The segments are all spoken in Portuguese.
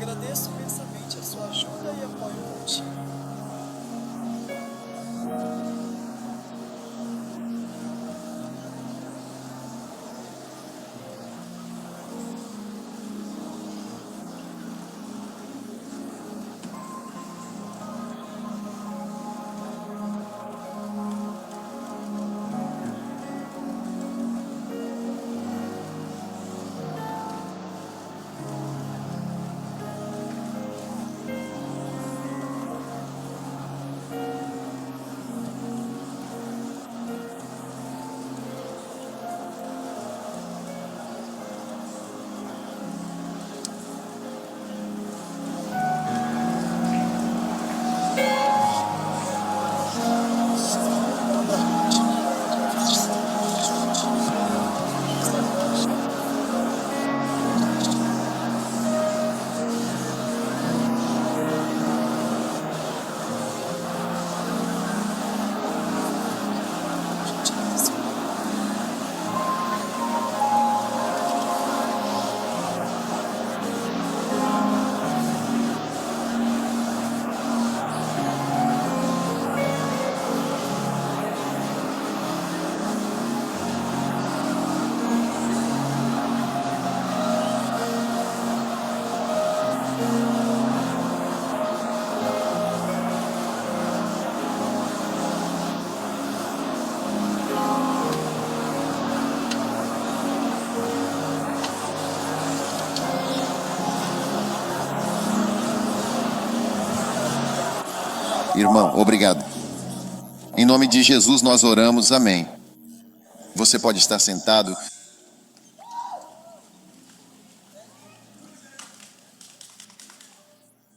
Agradeço imensamente a sua ajuda e apoio contínuo. Irmão, obrigado. Em nome de Jesus nós oramos, amém. Você pode estar sentado.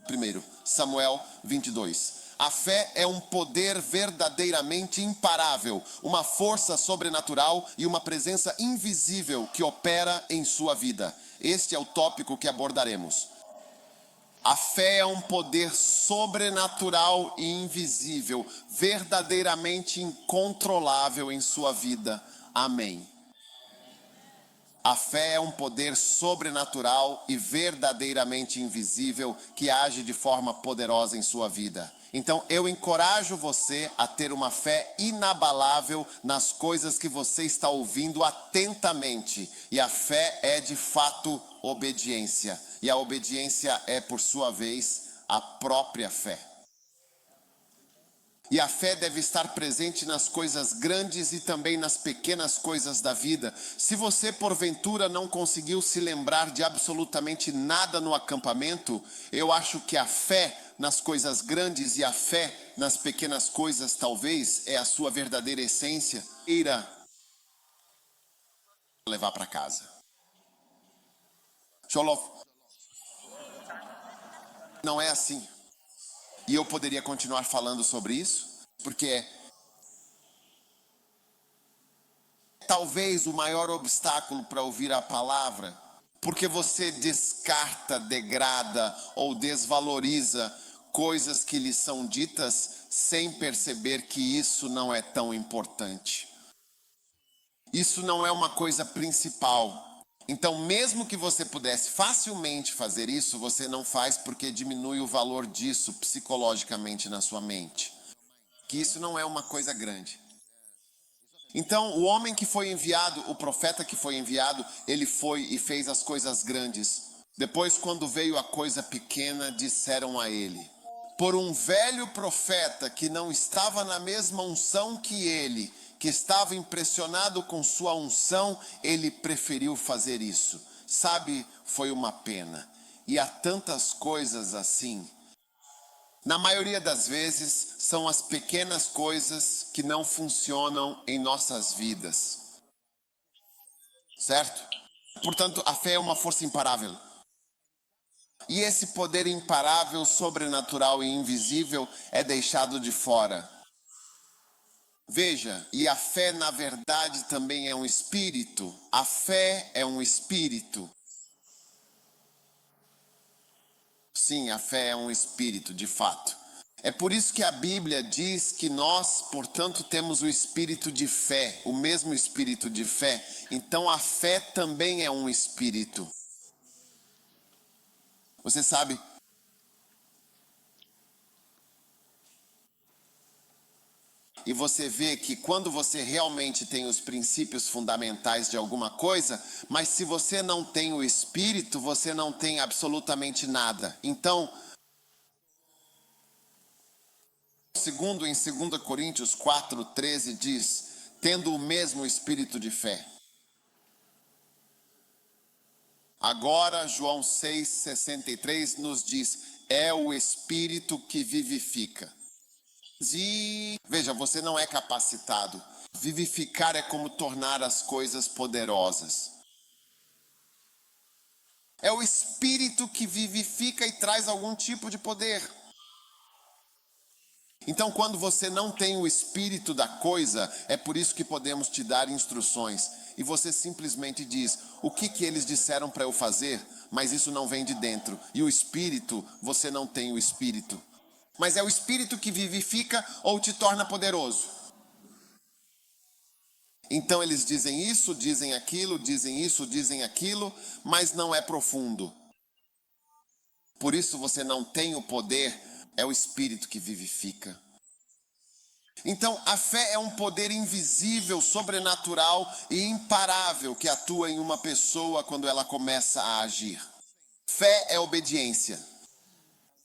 Primeiro, Samuel 22. A fé é um poder verdadeiramente imparável, uma força sobrenatural e uma presença invisível que opera em sua vida. Este é o tópico que abordaremos. A fé é um poder sobrenatural e invisível, verdadeiramente incontrolável em sua vida. Amém. A fé é um poder sobrenatural e verdadeiramente invisível que age de forma poderosa em sua vida. Então eu encorajo você a ter uma fé inabalável nas coisas que você está ouvindo atentamente. E a fé é de fato obediência. E a obediência é, por sua vez, a própria fé. E a fé deve estar presente nas coisas grandes e também nas pequenas coisas da vida. Se você, porventura, não conseguiu se lembrar de absolutamente nada no acampamento, eu acho que a fé nas coisas grandes e a fé nas pequenas coisas, talvez, é a sua verdadeira essência. Irá levar para casa. Xolof. Não é assim. E eu poderia continuar falando sobre isso, porque talvez o maior obstáculo para ouvir a palavra, porque você descarta, degrada ou desvaloriza coisas que lhe são ditas sem perceber que isso não é tão importante. Isso não é uma coisa principal. Então, mesmo que você pudesse facilmente fazer isso, você não faz porque diminui o valor disso psicologicamente na sua mente. Que isso não é uma coisa grande. Então, o homem que foi enviado, o profeta que foi enviado, ele foi e fez as coisas grandes. Depois, quando veio a coisa pequena, disseram a ele: por um velho profeta que não estava na mesma unção que ele, que estava impressionado com sua unção, ele preferiu fazer isso. Sabe, foi uma pena. E há tantas coisas assim. Na maioria das vezes, são as pequenas coisas que não funcionam em nossas vidas. Certo? Portanto, a fé é uma força imparável. E esse poder imparável, sobrenatural e invisível é deixado de fora. Veja, e a fé na verdade também é um espírito. A fé é um espírito. Sim, a fé é um espírito, de fato. É por isso que a Bíblia diz que nós, portanto, temos o espírito de fé, o mesmo espírito de fé. Então a fé também é um espírito. Você sabe, e você vê que quando você realmente tem os princípios fundamentais de alguma coisa, mas se você não tem o Espírito, você não tem absolutamente nada. Então, segundo em 2 Coríntios 4:13 diz, tendo o mesmo espírito de fé. Agora, João 6:63 nos diz, é o Espírito que vivifica. E veja, você não é capacitado. Vivificar é como tornar as coisas poderosas. É o Espírito que vivifica e traz algum tipo de poder. Então, quando você não tem o espírito da coisa, é por isso que podemos te dar instruções. E você simplesmente diz, o que eles disseram para eu fazer? Mas isso não vem de dentro. E o espírito, você não tem o espírito. Mas é o espírito que vivifica ou te torna poderoso. Então eles dizem isso, dizem aquilo, dizem isso, dizem aquilo, mas não é profundo. Por isso você não tem o poder, é o Espírito que vivifica. Então a fé é um poder invisível, sobrenatural e imparável que atua em uma pessoa quando ela começa a agir. Fé é obediência.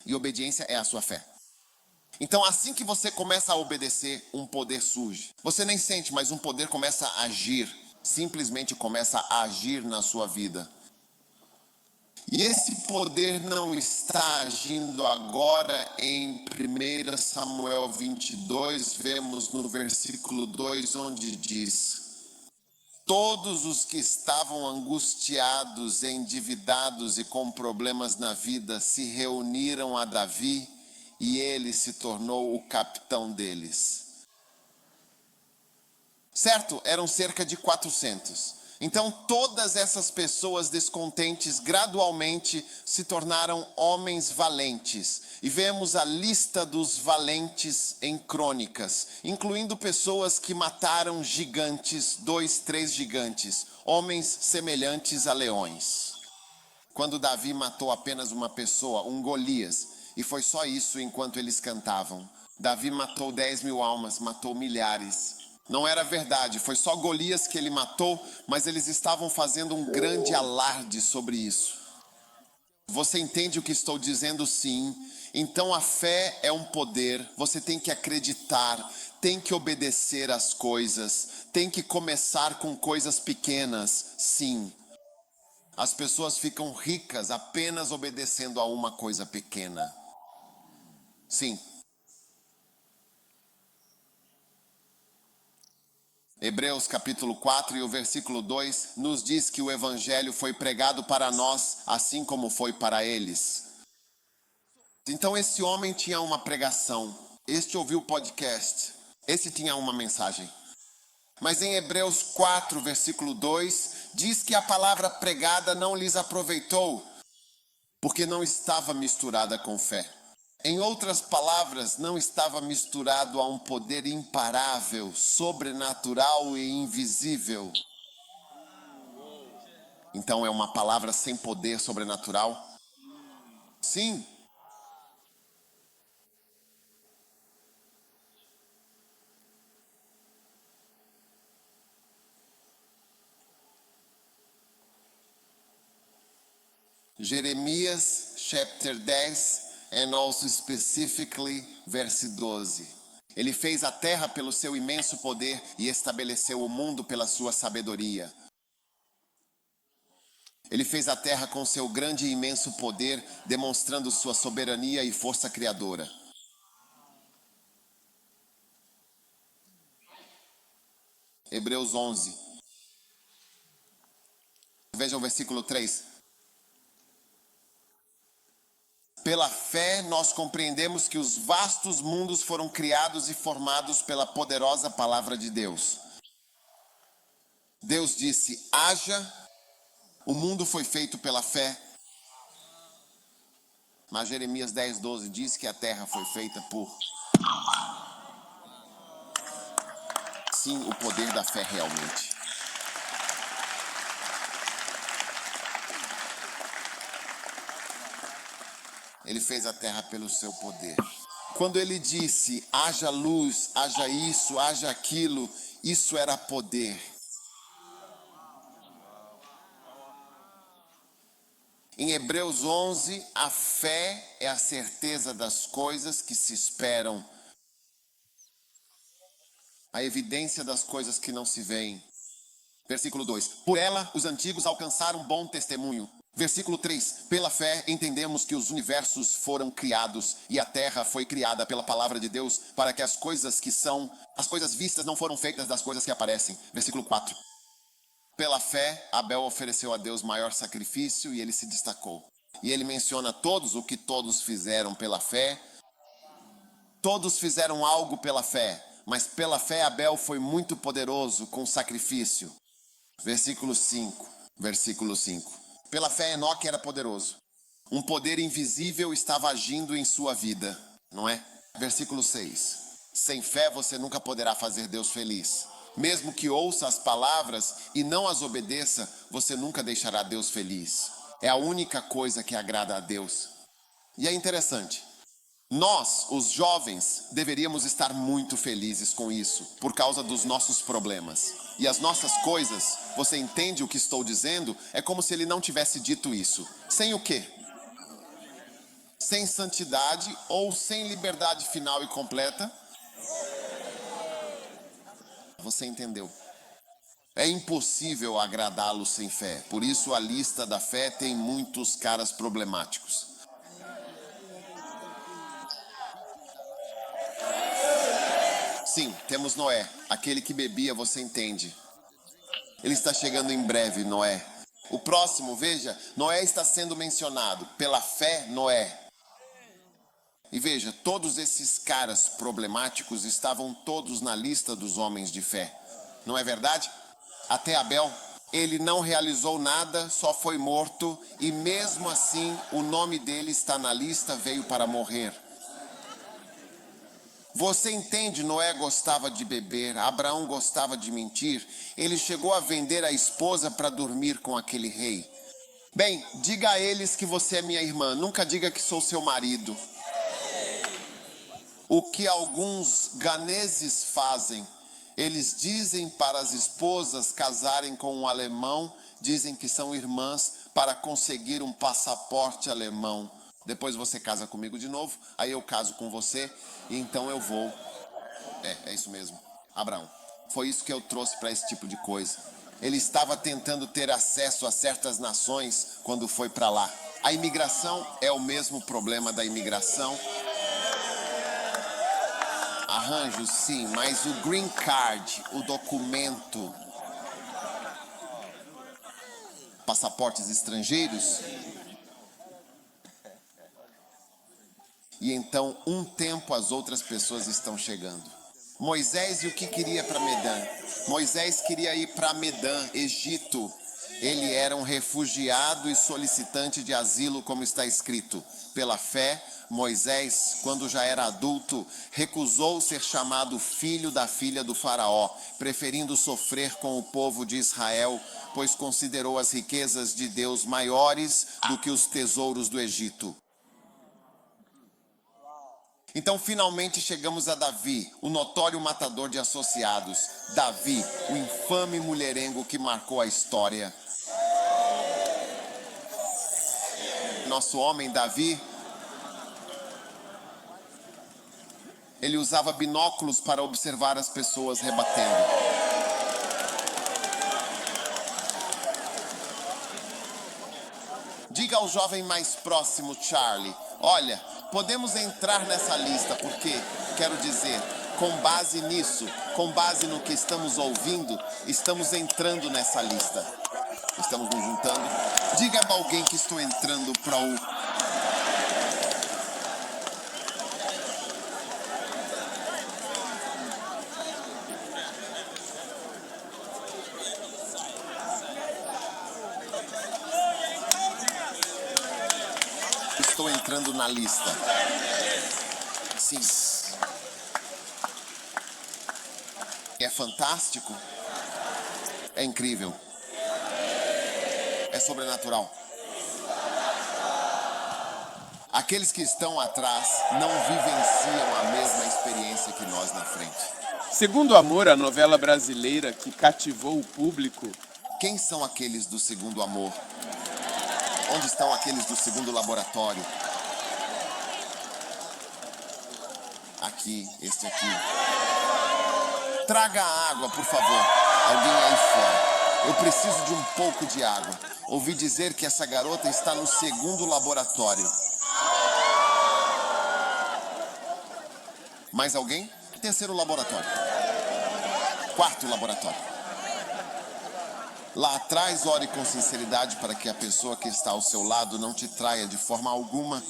E obediência é a sua fé. Então, assim que você começa a obedecer, um poder surge. Você nem sente, mas um poder começa a agir. Simplesmente começa a agir na sua vida. E esse poder não está agindo agora em 1 Samuel 22, vemos no versículo 2, onde diz: todos os que estavam angustiados, endividados e com problemas na vida se reuniram a Davi, e ele se tornou o capitão deles. Certo? Eram cerca de 400. Então todas essas pessoas descontentes gradualmente se tornaram homens valentes. E vemos a lista dos valentes em Crônicas, incluindo pessoas que mataram gigantes, 2, 3 gigantes, homens semelhantes a leões. Quando Davi matou apenas uma pessoa, um Golias, e foi só isso enquanto eles cantavam. Davi matou 10.000 almas, matou milhares. Não era verdade, foi só Golias que ele matou, mas eles estavam fazendo um grande alarde sobre isso. Você entende o que estou dizendo? Sim. Então a fé é um poder, você tem que acreditar, tem que obedecer às coisas, tem que começar com coisas pequenas, sim. As pessoas ficam ricas apenas obedecendo a uma coisa pequena. Sim. Hebreus capítulo 4 e o versículo 2 nos diz que o evangelho foi pregado para nós, assim como foi para eles. Então esse homem tinha uma pregação, este ouviu o podcast, esse tinha uma mensagem. Mas em Hebreus 4, versículo 2, diz que a palavra pregada não lhes aproveitou, porque não estava misturada com fé. Em outras palavras, não estava misturado a um poder imparável, sobrenatural e invisível. Então é uma palavra sem poder sobrenatural? Sim. Jeremias chapter 10 and also specifically verse 12. Ele fez a terra pelo seu imenso poder e estabeleceu o mundo pela sua sabedoria. Ele fez a terra com seu grande e imenso poder, demonstrando sua soberania e força criadora. Hebreus 11. Veja o versículo 3. Pela fé nós compreendemos que os vastos mundos foram criados e formados pela poderosa palavra de Deus. Deus disse, haja, o mundo foi feito pela fé. Mas Jeremias 10:12 diz que a terra foi feita por... Sim, o poder da fé realmente. Ele fez a terra pelo seu poder. Quando ele disse, haja luz, haja isso, haja aquilo, isso era poder. Em Hebreus 11, a fé é a certeza das coisas que se esperam, a evidência das coisas que não se veem. Versículo 2, por ela os antigos alcançaram bom testemunho. Versículo 3, pela fé entendemos que os universos foram criados e a terra foi criada pela palavra de Deus, para que as coisas vistas não foram feitas das coisas que aparecem. Versículo 4, pela fé Abel ofereceu a Deus maior sacrifício e ele se destacou. E ele menciona todos o que todos fizeram pela fé. Todos fizeram algo pela fé, mas pela fé Abel foi muito poderoso com o sacrifício. Versículo 5. Pela fé Enoque era poderoso. Um poder invisível estava agindo em sua vida, não é? Versículo 6. Sem fé você nunca poderá fazer Deus feliz. Mesmo que ouça as palavras e não as obedeça, você nunca deixará Deus feliz. É a única coisa que agrada a Deus. E é interessante. Nós, os jovens, deveríamos estar muito felizes com isso, por causa dos nossos problemas. E as nossas coisas, você entende o que estou dizendo? É como se ele não tivesse dito isso. Sem o quê? Sem santidade ou sem liberdade final e completa? Você entendeu? É impossível agradá-lo sem fé. Por isso a lista da fé tem muitos caras problemáticos. Sim, temos Noé, aquele que bebia, você entende. Ele está chegando em breve, Noé. O próximo, veja, Noé está sendo mencionado. Pela fé, Noé. E veja, todos esses caras problemáticos estavam todos na lista dos homens de fé. Não é verdade? Até Abel, ele não realizou nada, só foi morto. E mesmo assim, o nome dele está na lista, veio para morrer. Você entende, Noé gostava de beber, Abraão gostava de mentir. Ele chegou a vender a esposa para dormir com aquele rei. Bem, diga a eles que você é minha irmã, nunca diga que sou seu marido. O que alguns ganeses fazem, eles dizem para as esposas casarem com um alemão, dizem que são irmãs para conseguir um passaporte alemão. Depois você casa comigo de novo, aí eu caso com você e então eu vou. É isso mesmo, Abraão. Foi isso que eu trouxe para esse tipo de coisa. Ele estava tentando ter acesso a certas nações quando foi para lá. A imigração é o mesmo problema da imigração. Arranjos, sim, mas o green card, o documento, passaportes estrangeiros. E então, um tempo, as outras pessoas estão chegando. Moisés, e o que queria para Medã? Moisés queria ir para Medã, Egito. Ele era um refugiado e solicitante de asilo, como está escrito. Pela fé, Moisés, quando já era adulto, recusou ser chamado filho da filha do faraó, preferindo sofrer com o povo de Israel, pois considerou as riquezas de Deus maiores do que os tesouros do Egito. Então finalmente chegamos a Davi, o notório matador de associados. Davi, o infame mulherengo que marcou a história. Nosso homem Davi, ele usava binóculos para observar as pessoas rebatendo. Diga ao jovem mais próximo, Charlie, olha, podemos entrar nessa lista porque, quero dizer, com base nisso, com base no que estamos ouvindo, estamos entrando nessa lista. Estamos nos juntando. Diga a alguém que estou entrando para o... Estou entrando na lista. Sim. É fantástico. É incrível. É sobrenatural. Aqueles que estão atrás não vivenciam a mesma experiência que nós na frente. Segundo Amor, a novela brasileira que cativou o público, Quem são aqueles do segundo amor? Onde estão aqueles do segundo laboratório? Aqui, este aqui. Traga água, por favor. Alguém aí fora. Eu preciso de um pouco de água. Ouvi dizer que essa garota está no segundo laboratório. Mais alguém? Terceiro laboratório. Quarto laboratório. Lá atrás, ore com sinceridade para que a pessoa que está ao seu lado não te traia de forma alguma.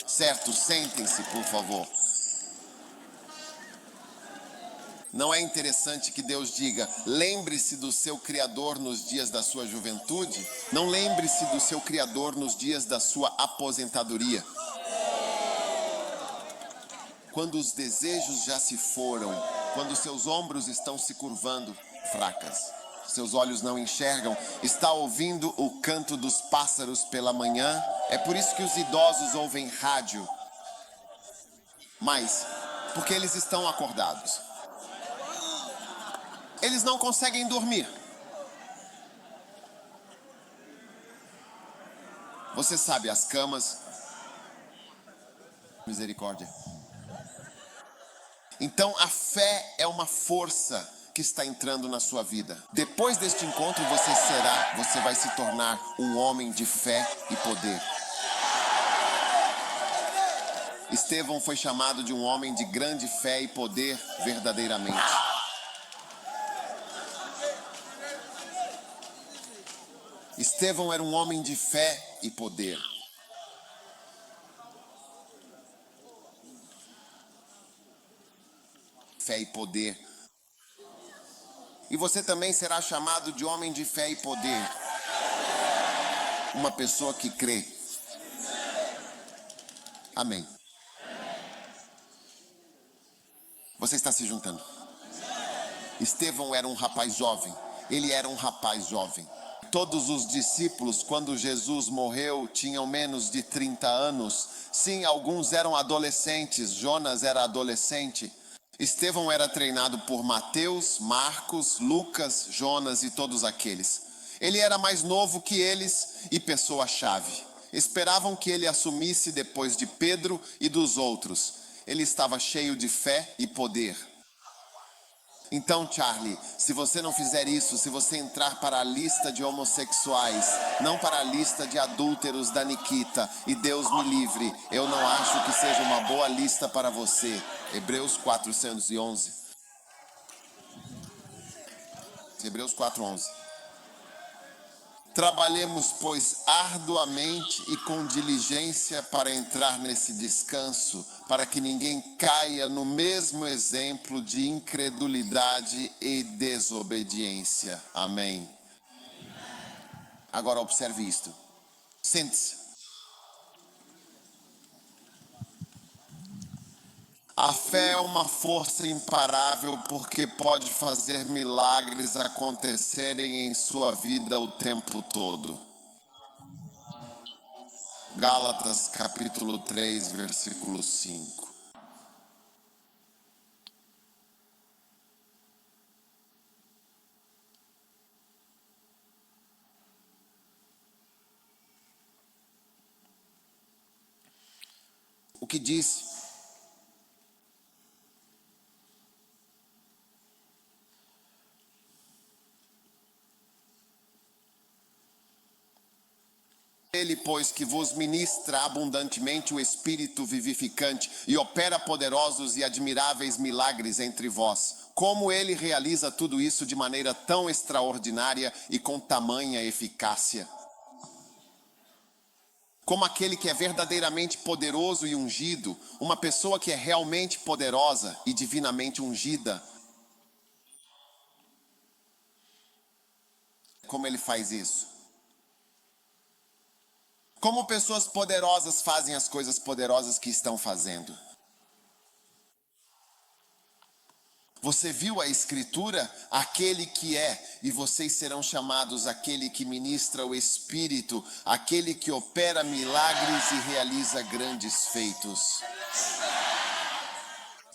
Certo, sentem-se, por favor. Não é interessante que Deus diga, lembre-se do seu Criador nos dias da sua juventude? Não lembre-se do seu Criador nos dias da sua aposentadoria. Quando os desejos já se foram, quando seus ombros estão se curvando, fracas, seus olhos não enxergam, está ouvindo o canto dos pássaros pela manhã, é por isso que os idosos ouvem rádio. Mas, porque eles estão acordados. Eles não conseguem dormir. Você sabe, as camas... Misericórdia. Então, a fé é uma força que está entrando na sua vida. Depois deste encontro, você vai se tornar um homem de fé e poder. Estevão foi chamado de um homem de grande fé e poder verdadeiramente. Estevão era um homem de fé e poder. Fé e poder. E você também será chamado de homem de fé e poder. Uma pessoa que crê. Amém. Você está se juntando. Estevão era um rapaz jovem. Ele era um rapaz jovem. Todos os discípulos, quando Jesus morreu, tinham menos de 30 anos. Sim, alguns eram adolescentes. Jonas era adolescente. Estevão era treinado por Mateus, Marcos, Lucas, Jonas e todos aqueles. Ele era mais novo que eles e pessoa-chave. Esperavam que ele assumisse depois de Pedro e dos outros. Ele estava cheio de fé e poder. Então, Charlie, se você não fizer isso, se você entrar para a lista de homossexuais, não para a lista de adúlteros da Nikita, e Deus me livre, eu não acho que seja uma boa lista para você. Hebreus 4:11. Hebreus 4:11. Trabalhemos, pois, arduamente e com diligência para entrar nesse descanso, para que ninguém caia no mesmo exemplo de incredulidade e desobediência. Amém. Agora observe isto. Sente-se. A fé é uma força imparável porque pode fazer milagres acontecerem em sua vida o tempo todo. Gálatas capítulo 3, versículo 5. O que diz? Ele, pois, que vos ministra abundantemente o Espírito vivificante e opera poderosos e admiráveis milagres entre vós. Como ele realiza tudo isso de maneira tão extraordinária e com tamanha eficácia? Como aquele que é verdadeiramente poderoso e ungido, uma pessoa que é realmente poderosa e divinamente ungida. Como ele faz isso? Como pessoas poderosas fazem as coisas poderosas que estão fazendo? Você viu a escritura? Aquele que é, e vocês serão chamados aquele que ministra o Espírito, aquele que opera milagres e realiza grandes feitos.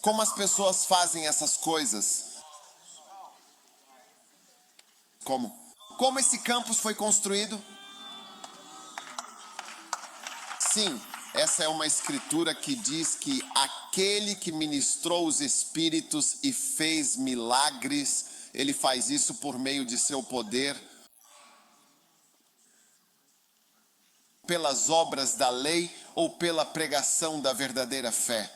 Como as pessoas fazem essas coisas? Como? Como esse campus foi construído? Sim, essa é uma escritura que diz que aquele que ministrou os espíritos e fez milagres, ele faz isso por meio de seu poder, pelas obras da lei ou pela pregação da verdadeira fé.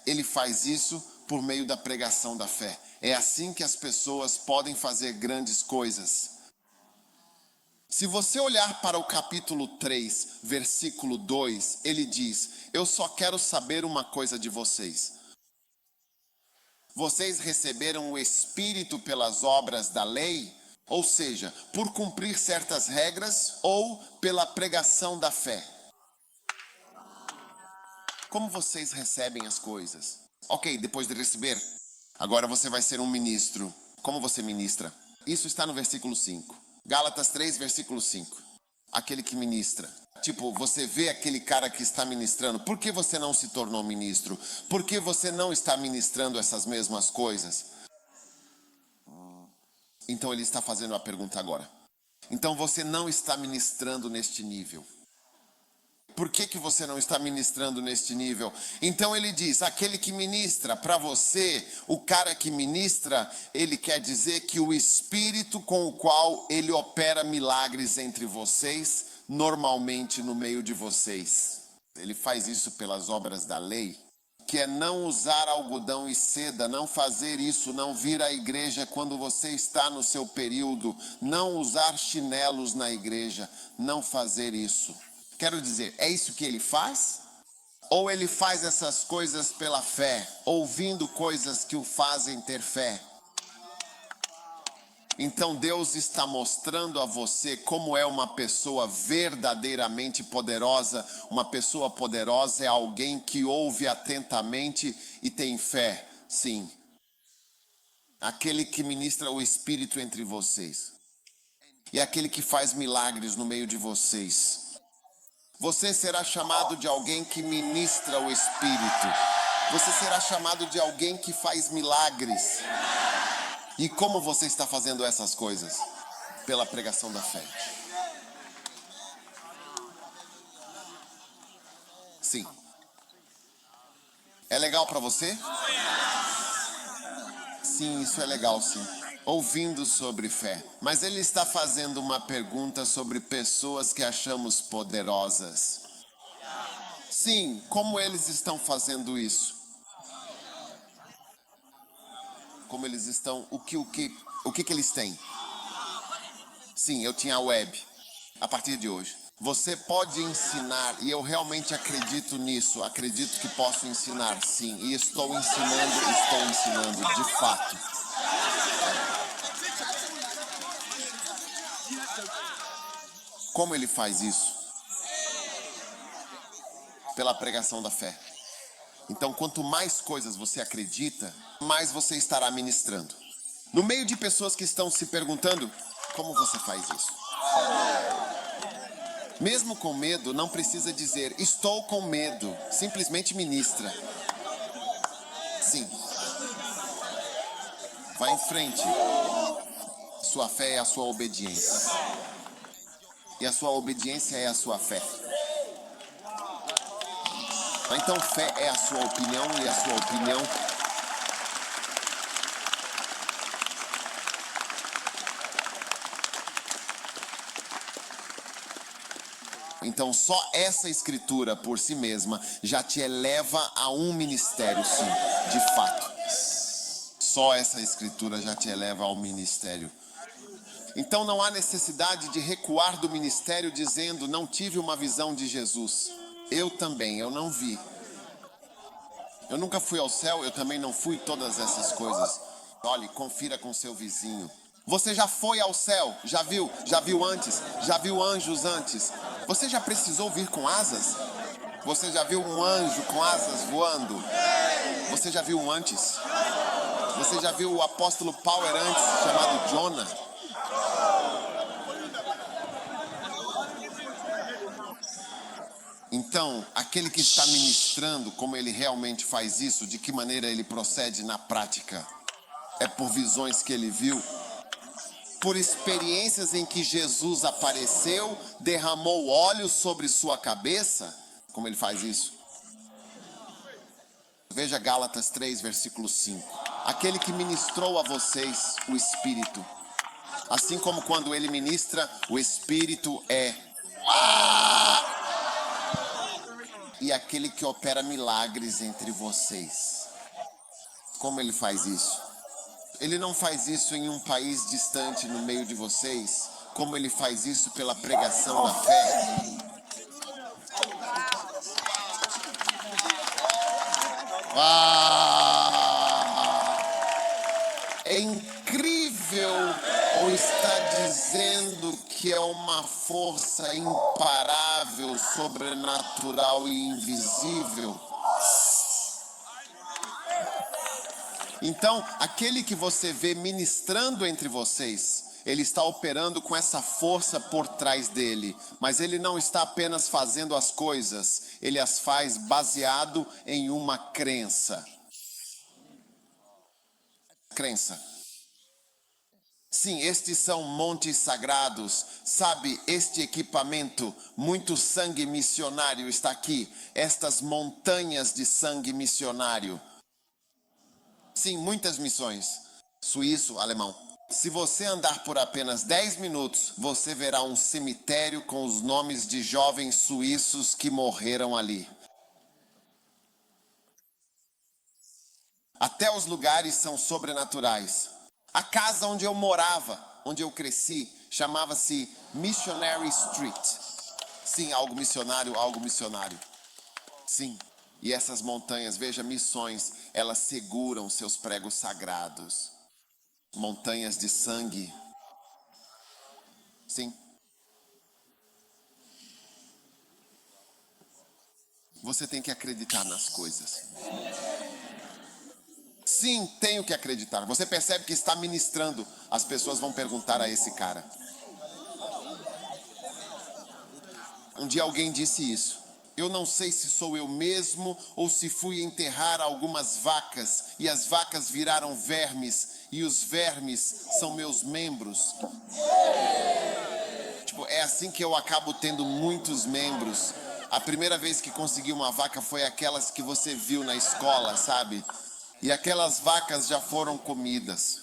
Ele faz isso por meio da pregação da fé. É assim que as pessoas podem fazer grandes coisas. Se você olhar para o capítulo 3, versículo 2, ele diz: eu só quero saber uma coisa de vocês. Vocês receberam o Espírito pelas obras da lei? Ou seja, por cumprir certas regras ou pela pregação da fé? Como vocês recebem as coisas? Ok, depois de receber, agora você vai ser um ministro. Como você ministra? Isso está no versículo 5. Gálatas 3, versículo 5. Aquele que ministra. Tipo, você vê aquele cara que está ministrando. Por que você não se tornou ministro? Por que você não está ministrando essas mesmas coisas? Então ele está fazendo a pergunta agora. Então você não está ministrando neste nível. Por que você não está ministrando neste nível? Então ele diz, aquele que ministra, para você, o cara que ministra, ele quer dizer que o Espírito com o qual ele opera milagres entre vocês, normalmente no meio de vocês. Ele faz isso pelas obras da lei, que é não usar algodão e seda, não fazer isso, não vir à igreja quando você está no seu período, não usar chinelos na igreja, não fazer isso. Quero dizer, é isso que ele faz? Ou ele faz essas coisas pela fé, ouvindo coisas que o fazem ter fé? Então Deus está mostrando a você como é uma pessoa verdadeiramente poderosa. Uma pessoa poderosa é alguém que ouve atentamente e tem fé. Sim. Aquele que ministra o Espírito entre vocês. E aquele que faz milagres no meio de vocês. Você será chamado de alguém que ministra o Espírito. Você será chamado de alguém que faz milagres. E como você está fazendo essas coisas? Pela pregação da fé. Sim. É legal para você? Sim, isso é legal, sim. Ouvindo sobre fé. Mas ele está fazendo uma pergunta sobre pessoas que achamos poderosas. Sim, como eles estão fazendo isso? Como eles estão, o que eles têm? Sim, eu tinha a web. A partir de hoje. Você pode ensinar, e eu realmente acredito nisso. Acredito que posso ensinar, sim. E estou ensinando, de fato. Como ele faz isso? Pela pregação da fé. Então, quanto mais coisas você acredita, mais você estará ministrando. No meio de pessoas que estão se perguntando, como você faz isso? Mesmo com medo, não precisa dizer, estou com medo. Simplesmente ministra. Sim. Vai em frente. Sua fé é a sua obediência. E a sua obediência é a sua fé. Então fé é a sua opinião e a sua opinião então só essa escritura por si mesma já te eleva a um ministério, sim, de fato. Só essa escritura já te eleva ao ministério. Então não há necessidade de recuar do ministério dizendo, não tive uma visão de Jesus. Eu também, eu não vi. Eu nunca fui ao céu, eu também não fui todas essas coisas. Olhe, confira com seu vizinho. Você já foi ao céu? Já viu? Já viu antes? Já viu anjos antes? Você já precisou vir com asas? Você já viu um anjo com asas voando? Você já viu um antes? Você já viu o apóstolo Power antes, chamado Jonah? Então, aquele que está ministrando, como ele realmente faz isso, de que maneira ele procede na prática? É por visões que ele viu, por experiências em que Jesus apareceu, derramou óleo sobre sua cabeça? Como ele faz isso? Veja Gálatas 3, versículo 5. Aquele que ministrou a vocês o Espírito, assim como quando ele ministra, o Espírito é. E aquele que opera milagres entre vocês. Como ele faz isso? Ele não faz isso em um país distante no meio de vocês, como ele faz isso pela pregação da fé. É incrível, ou está dizendo que é uma força imparável, sobrenatural e invisível. Então, aquele que você vê ministrando entre vocês, ele está operando com essa força por trás dele, mas ele não está apenas fazendo as coisas, ele as faz baseado em uma crença. Crença. Sim, estes são montes sagrados, sabe, este equipamento, muito sangue missionário está aqui, estas montanhas de sangue missionário. Sim, muitas missões. Suíço, alemão. Se você andar por apenas 10 minutos, você verá um cemitério com os nomes de jovens suíços que morreram ali. Até os lugares são sobrenaturais. A casa onde eu morava, onde eu cresci, chamava-se Missionary Street. Sim, algo missionário, algo missionário. Sim. E essas montanhas, veja, missões, elas seguram seus pregos sagrados. Montanhas de sangue. Sim. Você tem que acreditar nas coisas. Sim, tenho que acreditar. Você percebe que está ministrando. As pessoas vão perguntar a esse cara. Um dia alguém disse isso. Eu não sei se sou eu mesmo ou se fui enterrar algumas vacas e as vacas viraram vermes e os vermes são meus membros. Tipo, é assim que eu acabo tendo muitos membros. A primeira vez que consegui uma vaca foi aquelas que você viu na escola, sabe? E aquelas vacas já foram comidas.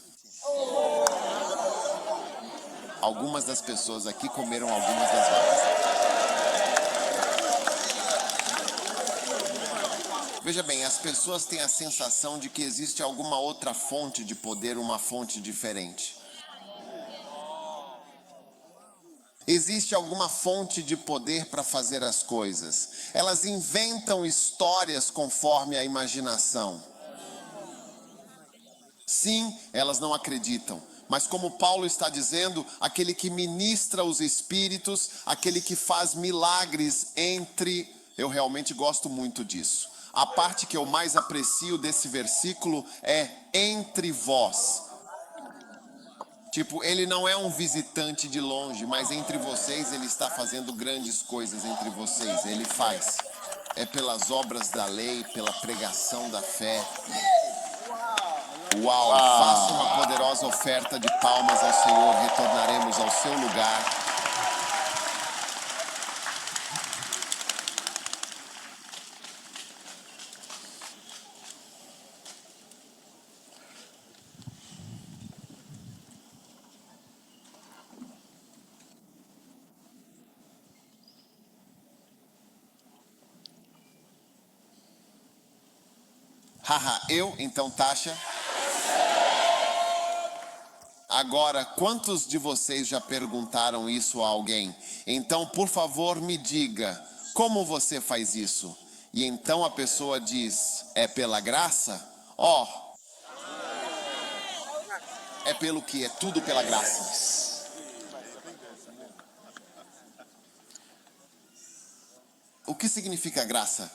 Algumas das pessoas aqui comeram algumas das vacas. Veja bem, as pessoas têm a sensação de que existe alguma outra fonte de poder, uma fonte diferente. Existe alguma fonte de poder para fazer as coisas. Elas inventam histórias conforme a imaginação. Sim, elas não acreditam. Mas como Paulo está dizendo, aquele que ministra os espíritos, aquele que faz milagres entre... Eu realmente gosto muito disso. A parte que eu mais aprecio desse versículo é entre vós. Tipo, ele não é um visitante de longe, mas entre vocês ele está fazendo grandes coisas entre vocês. Ele faz. É pelas obras da lei, pela pregação da fé. Uau! Faça uma poderosa oferta de palmas ao Senhor. Retornaremos ao seu lugar. Haha, eu, então Tasha. Agora, quantos de vocês já perguntaram isso a alguém? Então, por favor, me diga, como você faz isso? E então a pessoa diz, é pela graça? Ó, é pelo que? É tudo pela graça. O que significa graça?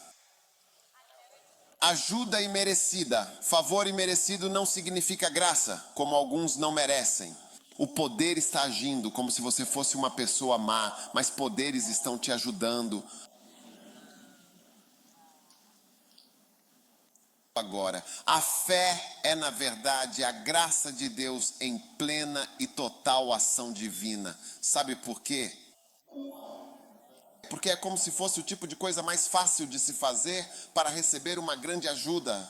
Ajuda imerecida. Favor imerecido não significa graça, como alguns não merecem. O poder está agindo como se você fosse uma pessoa má, mas poderes estão te ajudando. Agora, a fé é, na verdade, a graça de Deus em plena e total ação divina. Sabe por quê? Porque é como se fosse o tipo de coisa mais fácil de se fazer para receber uma grande ajuda.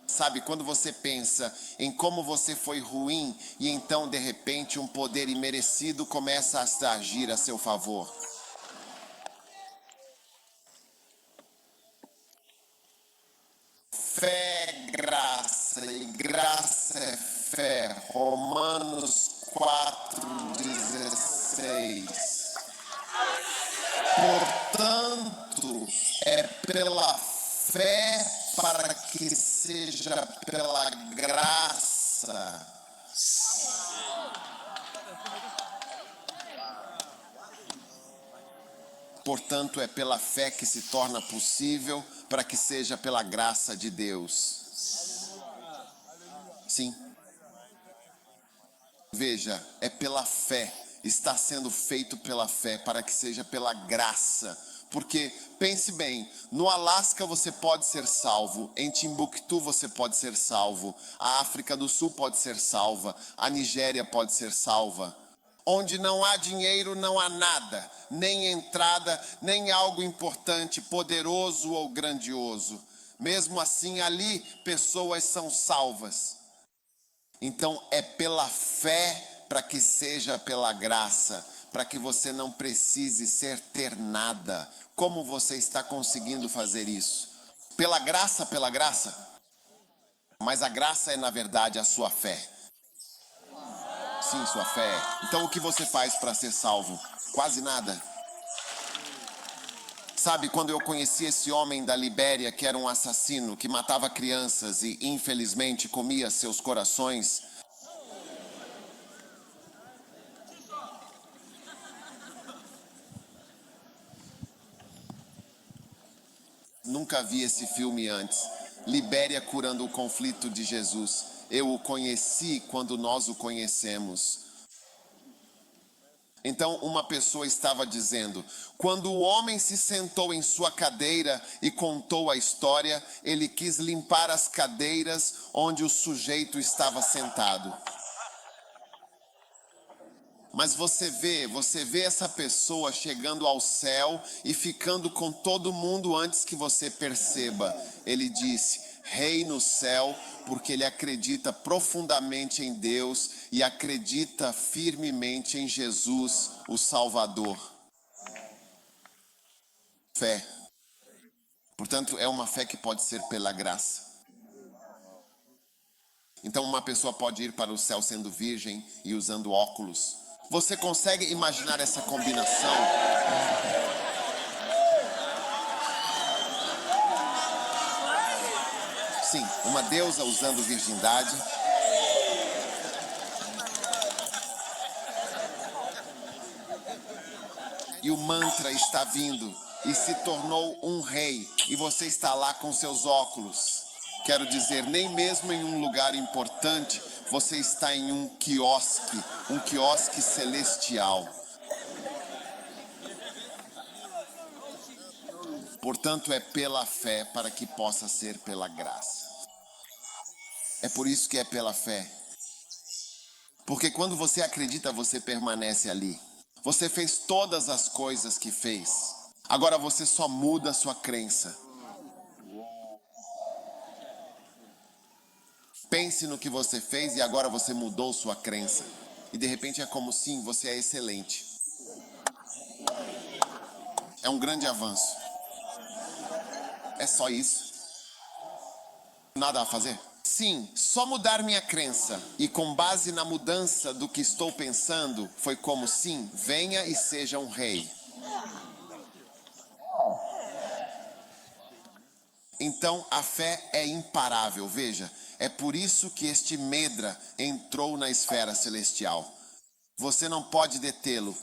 Sabe, quando você pensa em como você foi ruim e então, de repente, um poder imerecido começa a agir a seu favor. Fé é graça e graça é fé. Romanos 4,16. Portanto, é pela fé para que seja pela graça. Portanto, é pela fé que se torna possível para que seja pela graça de Deus. Sim. Veja, é pela fé. Está sendo feito pela fé para que seja pela graça. Porque, pense bem, no Alasca você pode ser salvo, em Timbuktu você pode ser salvo, a África do Sul pode ser salva, a Nigéria pode ser salva. Onde não há dinheiro, não há nada, nem entrada, nem algo importante, poderoso ou grandioso. Mesmo assim, ali, pessoas são salvas. Então, é pela fé para que seja pela graça, para que você não precise ter nada. Como você está conseguindo fazer isso? Pela graça, pela graça. Mas a graça é, na verdade, a sua fé. Sim, sua fé. Então, o que você faz para ser salvo? Quase nada. Sabe, quando eu conheci esse homem da Libéria, que era um assassino, que matava crianças e, infelizmente, comia seus corações, nunca vi esse filme antes. Libéria curando o conflito de Jesus. Eu o conheci quando nós o conhecemos. Então uma pessoa estava dizendo: quando o homem se sentou em sua cadeira e contou a história, ele quis limpar as cadeiras onde o sujeito estava sentado. Mas você vê essa pessoa chegando ao céu e ficando com todo mundo antes que você perceba. Ele disse: Rei no céu, porque ele acredita profundamente em Deus e acredita firmemente em Jesus, o Salvador. Fé. Portanto, é uma fé que pode ser pela graça. Então, uma pessoa pode ir para o céu sendo virgem e usando óculos. Você consegue imaginar essa combinação? Sim, uma deusa usando virgindade. E o mantra está vindo e se tornou um rei. E você está lá com seus óculos. Quero dizer, nem mesmo em um lugar importante, você está em um quiosque celestial. Portanto, é pela fé para que possa ser pela graça. É por isso que é pela fé. Porque quando você acredita, você permanece ali. Você fez todas as coisas que fez. Agora você só muda a sua crença. Pense no que você fez e agora você mudou sua crença. E de repente é como sim, você é excelente. É um grande avanço. É só isso. Nada a fazer? Sim, só mudar minha crença. E com base na mudança do que estou pensando, foi como sim, venha e seja um rei. Então a fé é imparável, veja. É por isso que este Medra entrou na esfera celestial. Você não pode detê-lo.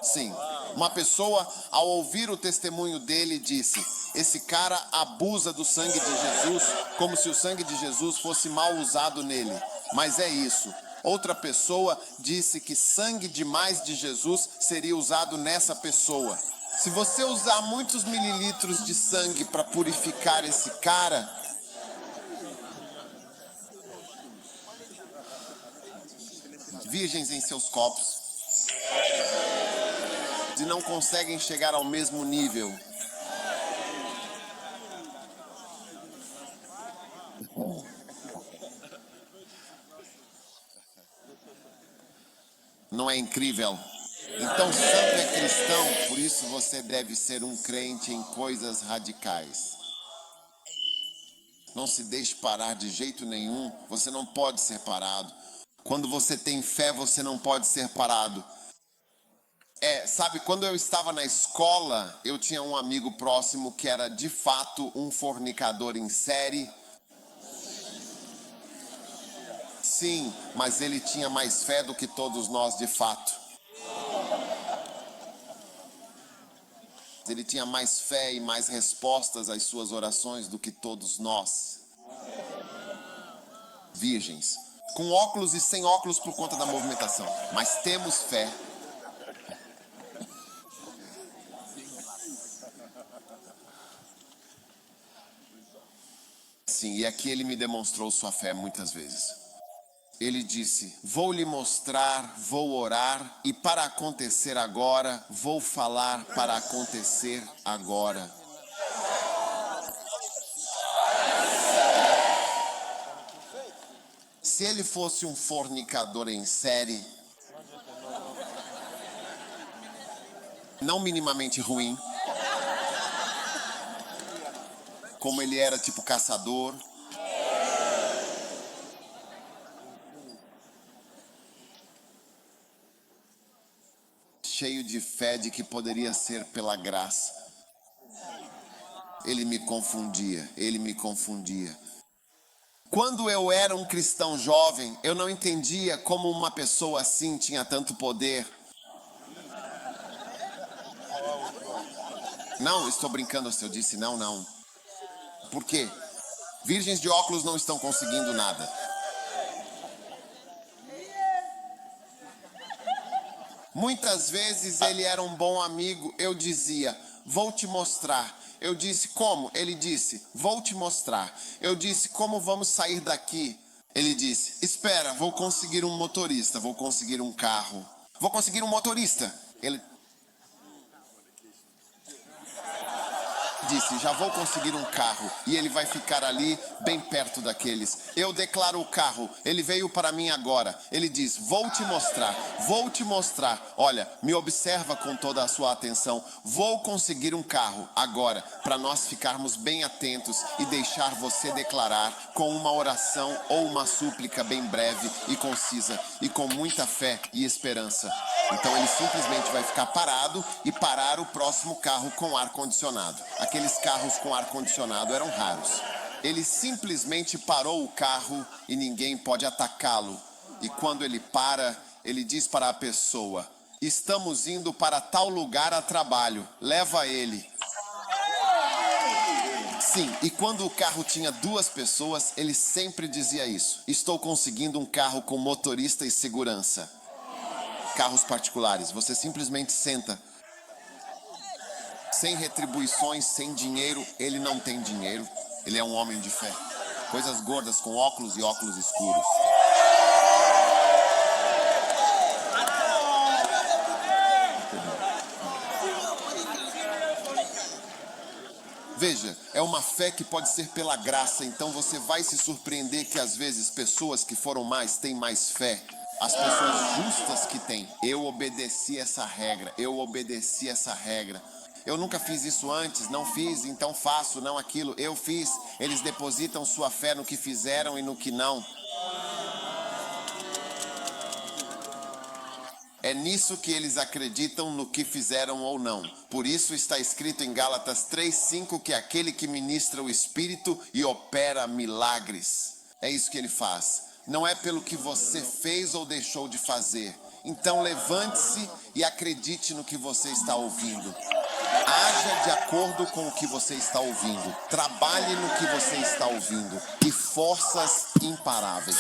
Sim. Uma pessoa, ao ouvir o testemunho dele, disse: esse cara abusa do sangue de Jesus como se o sangue de Jesus fosse mal usado nele. Mas é isso. Outra pessoa disse que sangue demais de Jesus seria usado nessa pessoa. Se você usar muitos mililitros de sangue para purificar esse cara, virgens em seus copos, e não conseguem chegar ao mesmo nível. Não é incrível? Então, santo é cristão, por isso você deve ser um crente em coisas radicais. Não se deixe parar de jeito nenhum, você não pode ser parado. Quando você tem fé, você não pode ser parado. Sabe, quando eu estava na escola, eu tinha um amigo próximo que era de fato um fornicador em série. Sim, mas ele tinha mais fé do que todos nós de fato. Ele tinha mais fé e mais respostas às suas orações do que todos nós. Virgens, com óculos e sem óculos por conta da movimentação, mas temos fé. Sim, e aqui ele me demonstrou sua fé muitas vezes. Ele disse: vou lhe mostrar, vou orar, e para acontecer agora, vou falar para acontecer agora. Se ele fosse um fornicador em série, não minimamente ruim, como ele era tipo caçador, cheio de fé de que poderia ser pela graça, ele me confundia. Quando eu era um cristão jovem, eu não entendia como uma pessoa assim tinha tanto poder. Não, estou brincando se eu disse não. Por quê? Virgens de óculos não estão conseguindo nada. Muitas vezes ele era um bom amigo, eu dizia: vou te mostrar. Eu disse: como? Ele disse: vou te mostrar. Eu disse: como vamos sair daqui? Ele disse: espera, vou conseguir um motorista, vou conseguir um carro. Vou conseguir um motorista. Ele disse: já vou conseguir um carro e ele vai ficar ali bem perto daqueles. Eu declaro o carro, ele veio para mim agora. Ele diz: vou te mostrar. Olha, me observa com toda a sua atenção. Vou conseguir um carro agora, para nós ficarmos bem atentos e deixar você declarar com uma oração ou uma súplica bem breve e concisa e com muita fé e esperança. Então ele simplesmente vai ficar parado e parar o próximo carro com ar-condicionado. Aqueles carros com ar-condicionado eram raros. Ele simplesmente parou o carro e ninguém pode atacá-lo. E quando ele para, ele diz para a pessoa: estamos indo para tal lugar a trabalho, leva ele. Sim, e quando o carro tinha 2 pessoas, ele sempre dizia isso: estou conseguindo um carro com motorista e segurança. Carros particulares, você simplesmente senta. Sem retribuições, sem dinheiro. Ele não tem dinheiro. Ele é um homem de fé. Coisas gordas com óculos e óculos escuros. Veja, é uma fé que pode ser pela graça. Então você vai se surpreender que às vezes pessoas que foram mais têm mais fé. As pessoas justas que têm. Eu obedeci essa regra. Eu nunca fiz isso antes, não fiz, então faço, não aquilo. Eu fiz. Eles depositam sua fé no que fizeram e no que não. É nisso que eles acreditam, no que fizeram ou não. Por isso está escrito em Gálatas 3:5 que aquele que ministra o Espírito e opera milagres. É isso que ele faz. Não é pelo que você fez ou deixou de fazer. Então levante-se e acredite no que você está ouvindo. Haja de acordo com o que você está ouvindo. Trabalhe no que você está ouvindo. E forças imparáveis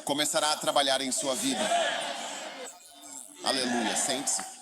começará a trabalhar em sua vida. Aleluia. Sente-se.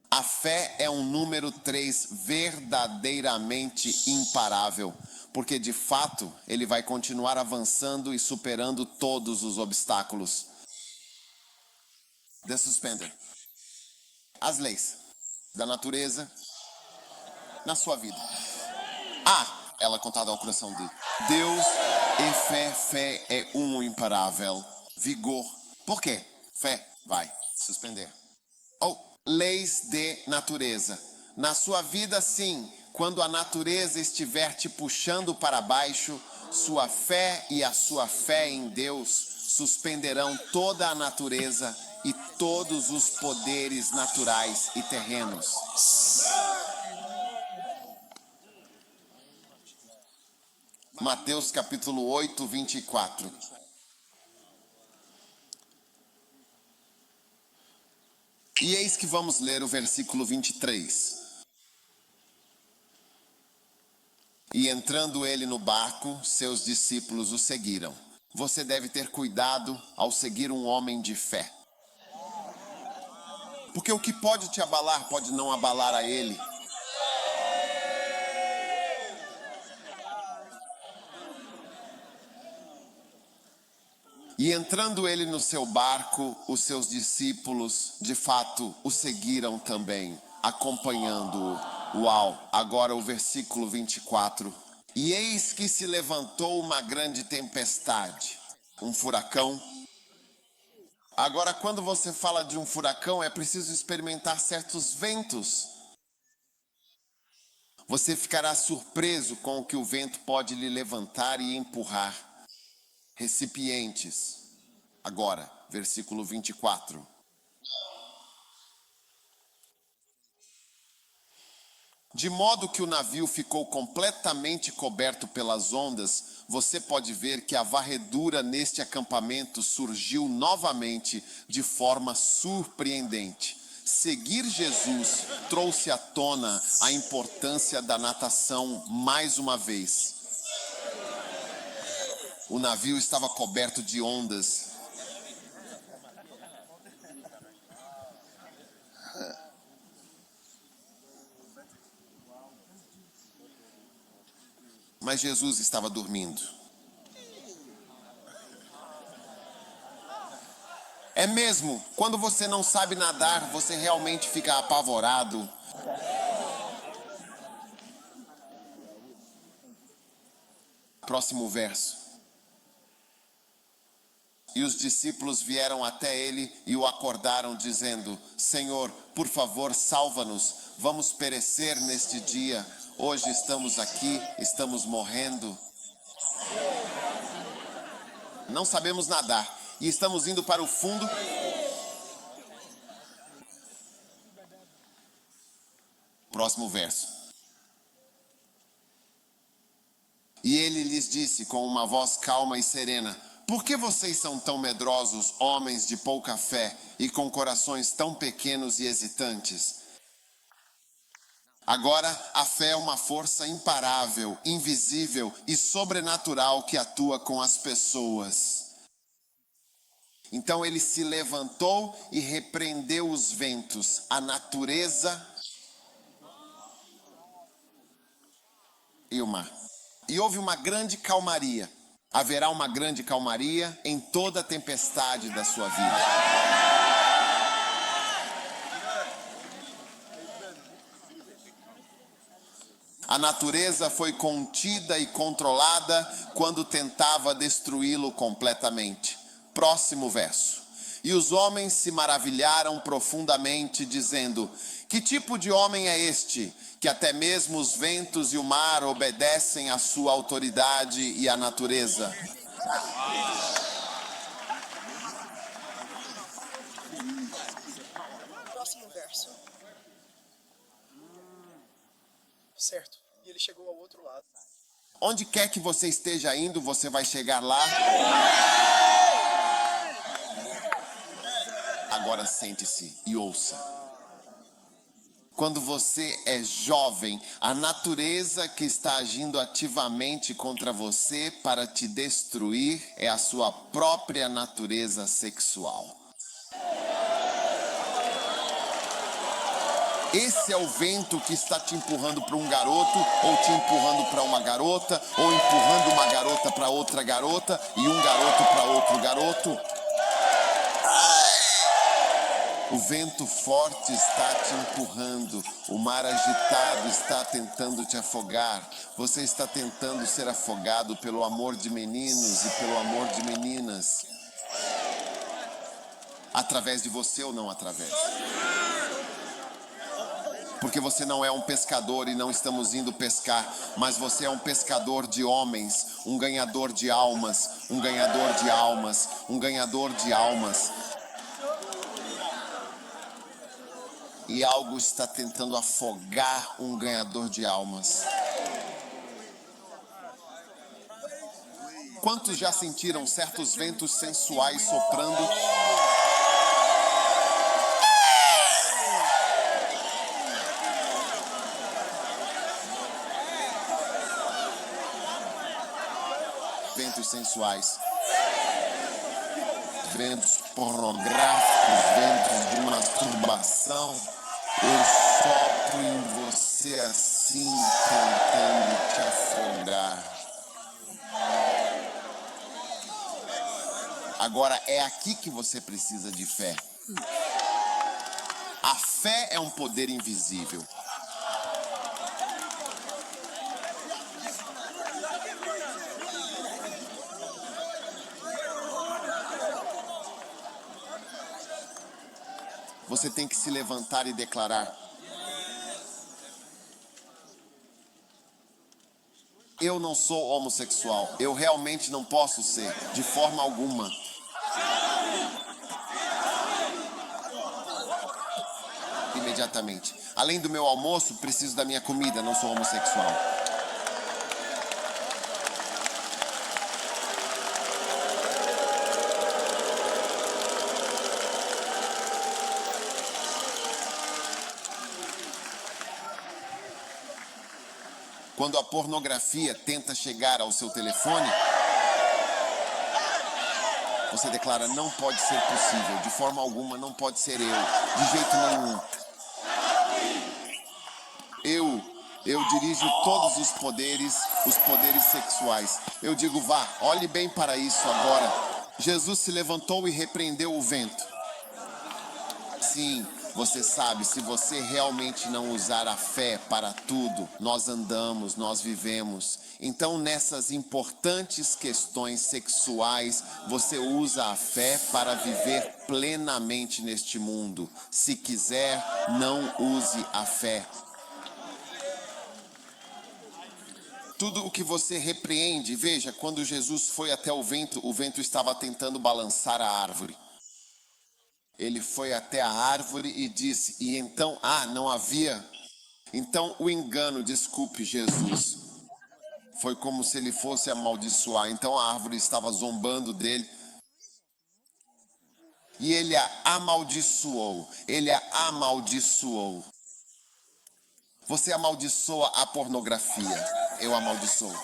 A fé é um número 3 verdadeiramente imparável, porque de fato ele vai continuar avançando e superando todos os obstáculos. The Suspender. As leis da natureza na sua vida. Ela contada ao coração de Deus e fé é um imparável. Vigor. Por quê? Fé vai suspender. Leis de natureza. Na sua vida, sim, quando a natureza estiver te puxando para baixo, sua fé e a sua fé em Deus suspenderão toda a natureza e todos os poderes naturais e terrenos. Mateus capítulo 8, 24. E eis que vamos ler o versículo 23. E entrando ele no barco, seus discípulos o seguiram. Você deve ter cuidado ao seguir um homem de fé. Porque o que pode te abalar pode não abalar a ele. E entrando ele no seu barco, os seus discípulos, de fato, o seguiram também, acompanhando-o. Uau! Agora o versículo 24. E eis que se levantou uma grande tempestade, um furacão. Agora, quando você fala de um furacão, é preciso experimentar certos ventos. Você ficará surpreso com o que o vento pode lhe levantar e empurrar. Recipientes. Agora, versículo 24. De modo que o navio ficou completamente coberto pelas ondas, você pode ver que a varredura neste acampamento surgiu novamente de forma surpreendente. Seguir Jesus trouxe à tona a importância da natação mais uma vez. O navio estava coberto de ondas. Mas Jesus estava dormindo. É mesmo, quando você não sabe nadar, você realmente fica apavorado. Próximo verso. E os discípulos vieram até ele e o acordaram, dizendo: Senhor, por favor, salva-nos. Vamos perecer neste dia. Hoje estamos aqui, estamos morrendo. Não sabemos nadar e estamos indo para o fundo. Próximo verso. E ele lhes disse com uma voz calma e serena: Por que vocês são tão medrosos, homens de pouca fé, e com corações tão pequenos e hesitantes? Agora, a fé é uma força imparável, invisível e sobrenatural que atua com as pessoas. Então ele se levantou e repreendeu os ventos, a natureza e o mar. E houve uma grande calmaria. Haverá uma grande calmaria em toda a tempestade da sua vida. A natureza foi contida e controlada quando tentava destruí-lo completamente. Próximo verso. E os homens se maravilharam profundamente, dizendo: que tipo de homem é este, que até mesmo os ventos e o mar obedecem à sua autoridade e à natureza? Próximo verso. Certo. E ele chegou ao outro lado. Onde quer que você esteja indo, você vai chegar lá. Agora sente-se e ouça. Quando você é jovem, a natureza que está agindo ativamente contra você para te destruir é a sua própria natureza sexual. Esse é o vento que está te empurrando para um garoto, ou te empurrando para uma garota, ou empurrando uma garota para outra garota, e um garoto para outro garoto. O vento forte está te empurrando, o mar agitado está tentando te afogar. Você está tentando ser afogado pelo amor de meninos e pelo amor de meninas. Através de você ou não através? Porque você não é um pescador e não estamos indo pescar, mas você é um pescador de homens, um ganhador de almas, um ganhador de almas, um ganhador de almas. E algo está tentando afogar um ganhador de almas. Quantos já sentiram certos ventos sensuais soprando? Ventos sensuais. Ventos pornográficos, ventos de masturbação. Eu sopro em você assim, tentando te afogar. Agora é aqui que você precisa de fé. A fé é um poder invisível. Você tem que se levantar e declarar: eu não sou homossexual. Eu realmente não posso ser, de forma alguma. Imediatamente. Além do meu almoço, preciso da minha comida. Não sou homossexual. Quando a pornografia tenta chegar ao seu telefone, você declara: não pode ser possível, de forma alguma não pode ser eu, de jeito nenhum. Eu dirijo todos os poderes sexuais. Eu digo: vá, olhe bem para isso agora. Jesus se levantou e repreendeu o vento. Sim, você sabe, se você realmente não usar a fé para tudo, nós andamos, nós vivemos. Então, nessas importantes questões sexuais, você usa a fé para viver plenamente neste mundo. Se quiser, não use a fé. Tudo o que você repreende, veja, quando Jesus foi até o vento estava tentando balançar a árvore. Ele foi até a árvore e disse, e então, não havia. Então o engano, desculpe Jesus, foi como se ele fosse amaldiçoar. Então a árvore estava zombando dele. E ele a amaldiçoou. Ele a amaldiçoou. Você amaldiçoa a pornografia. Eu amaldiçoo.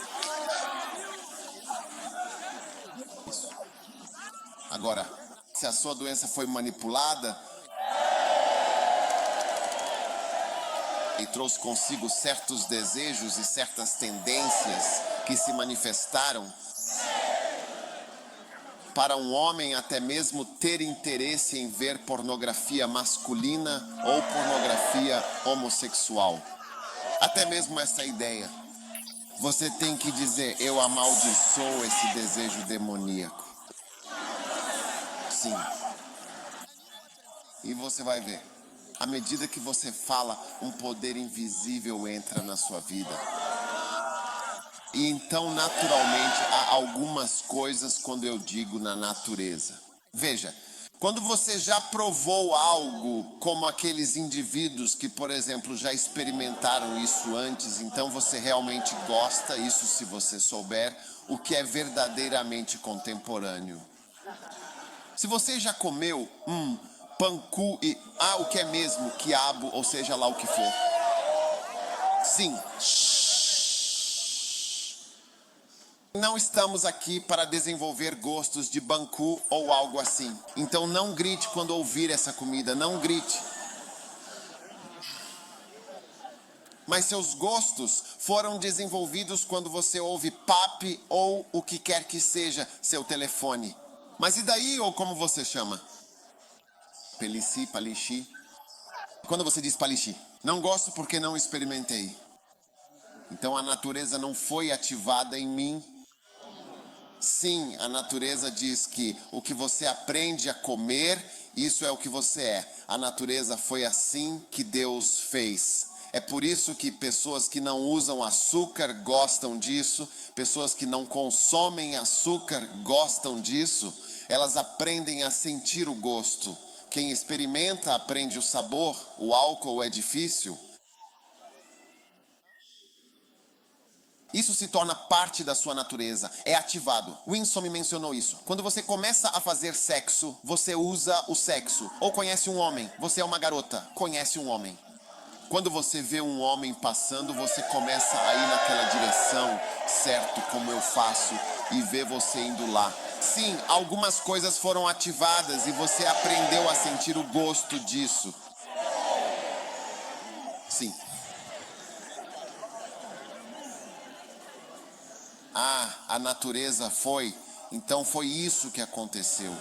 Isso. Agora, se a sua doença foi manipulada e trouxe consigo certos desejos e certas tendências que se manifestaram, para um homem até mesmo ter interesse em ver pornografia masculina ou pornografia homossexual. Até mesmo essa ideia. Você tem que dizer: eu amaldiçoo esse desejo demoníaco. Sim. E você vai ver. À medida que você fala, um poder invisível entra na sua vida. E então, naturalmente, há algumas coisas quando eu digo na natureza. Veja, quando você já provou algo, como aqueles indivíduos que, por exemplo, já experimentaram isso antes, então você realmente gosta, isso se você souber, o que é verdadeiramente contemporâneo. Se você já comeu panku e o que é mesmo, quiabo, ou seja lá o que for. Sim. Não estamos aqui para desenvolver gostos de bancu ou algo assim. Então não grite quando ouvir essa comida, não grite. Mas seus gostos foram desenvolvidos quando você ouve papi ou o que quer que seja seu telefone. Mas e daí, ou como você chama? Pelici, palixi. Quando você diz palixi, não gosto porque não experimentei. Então a natureza não foi ativada em mim. Sim, a natureza diz que o que você aprende a comer, isso é o que você é. A natureza foi assim que Deus fez. É por isso que pessoas que não usam açúcar gostam disso, pessoas que não consomem açúcar gostam disso. Elas aprendem a sentir o gosto. Quem experimenta aprende o sabor. O álcool é difícil. Isso se torna parte da sua natureza, é ativado. Winston me mencionou isso. Quando você começa a fazer sexo, você usa o sexo. Ou conhece um homem, você é uma garota, conhece um homem. Quando você vê um homem passando, você começa a ir naquela direção, certo, como eu faço, e vê você indo lá. Sim, algumas coisas foram ativadas e você aprendeu a sentir o gosto disso. Sim. A natureza foi, então foi isso que aconteceu.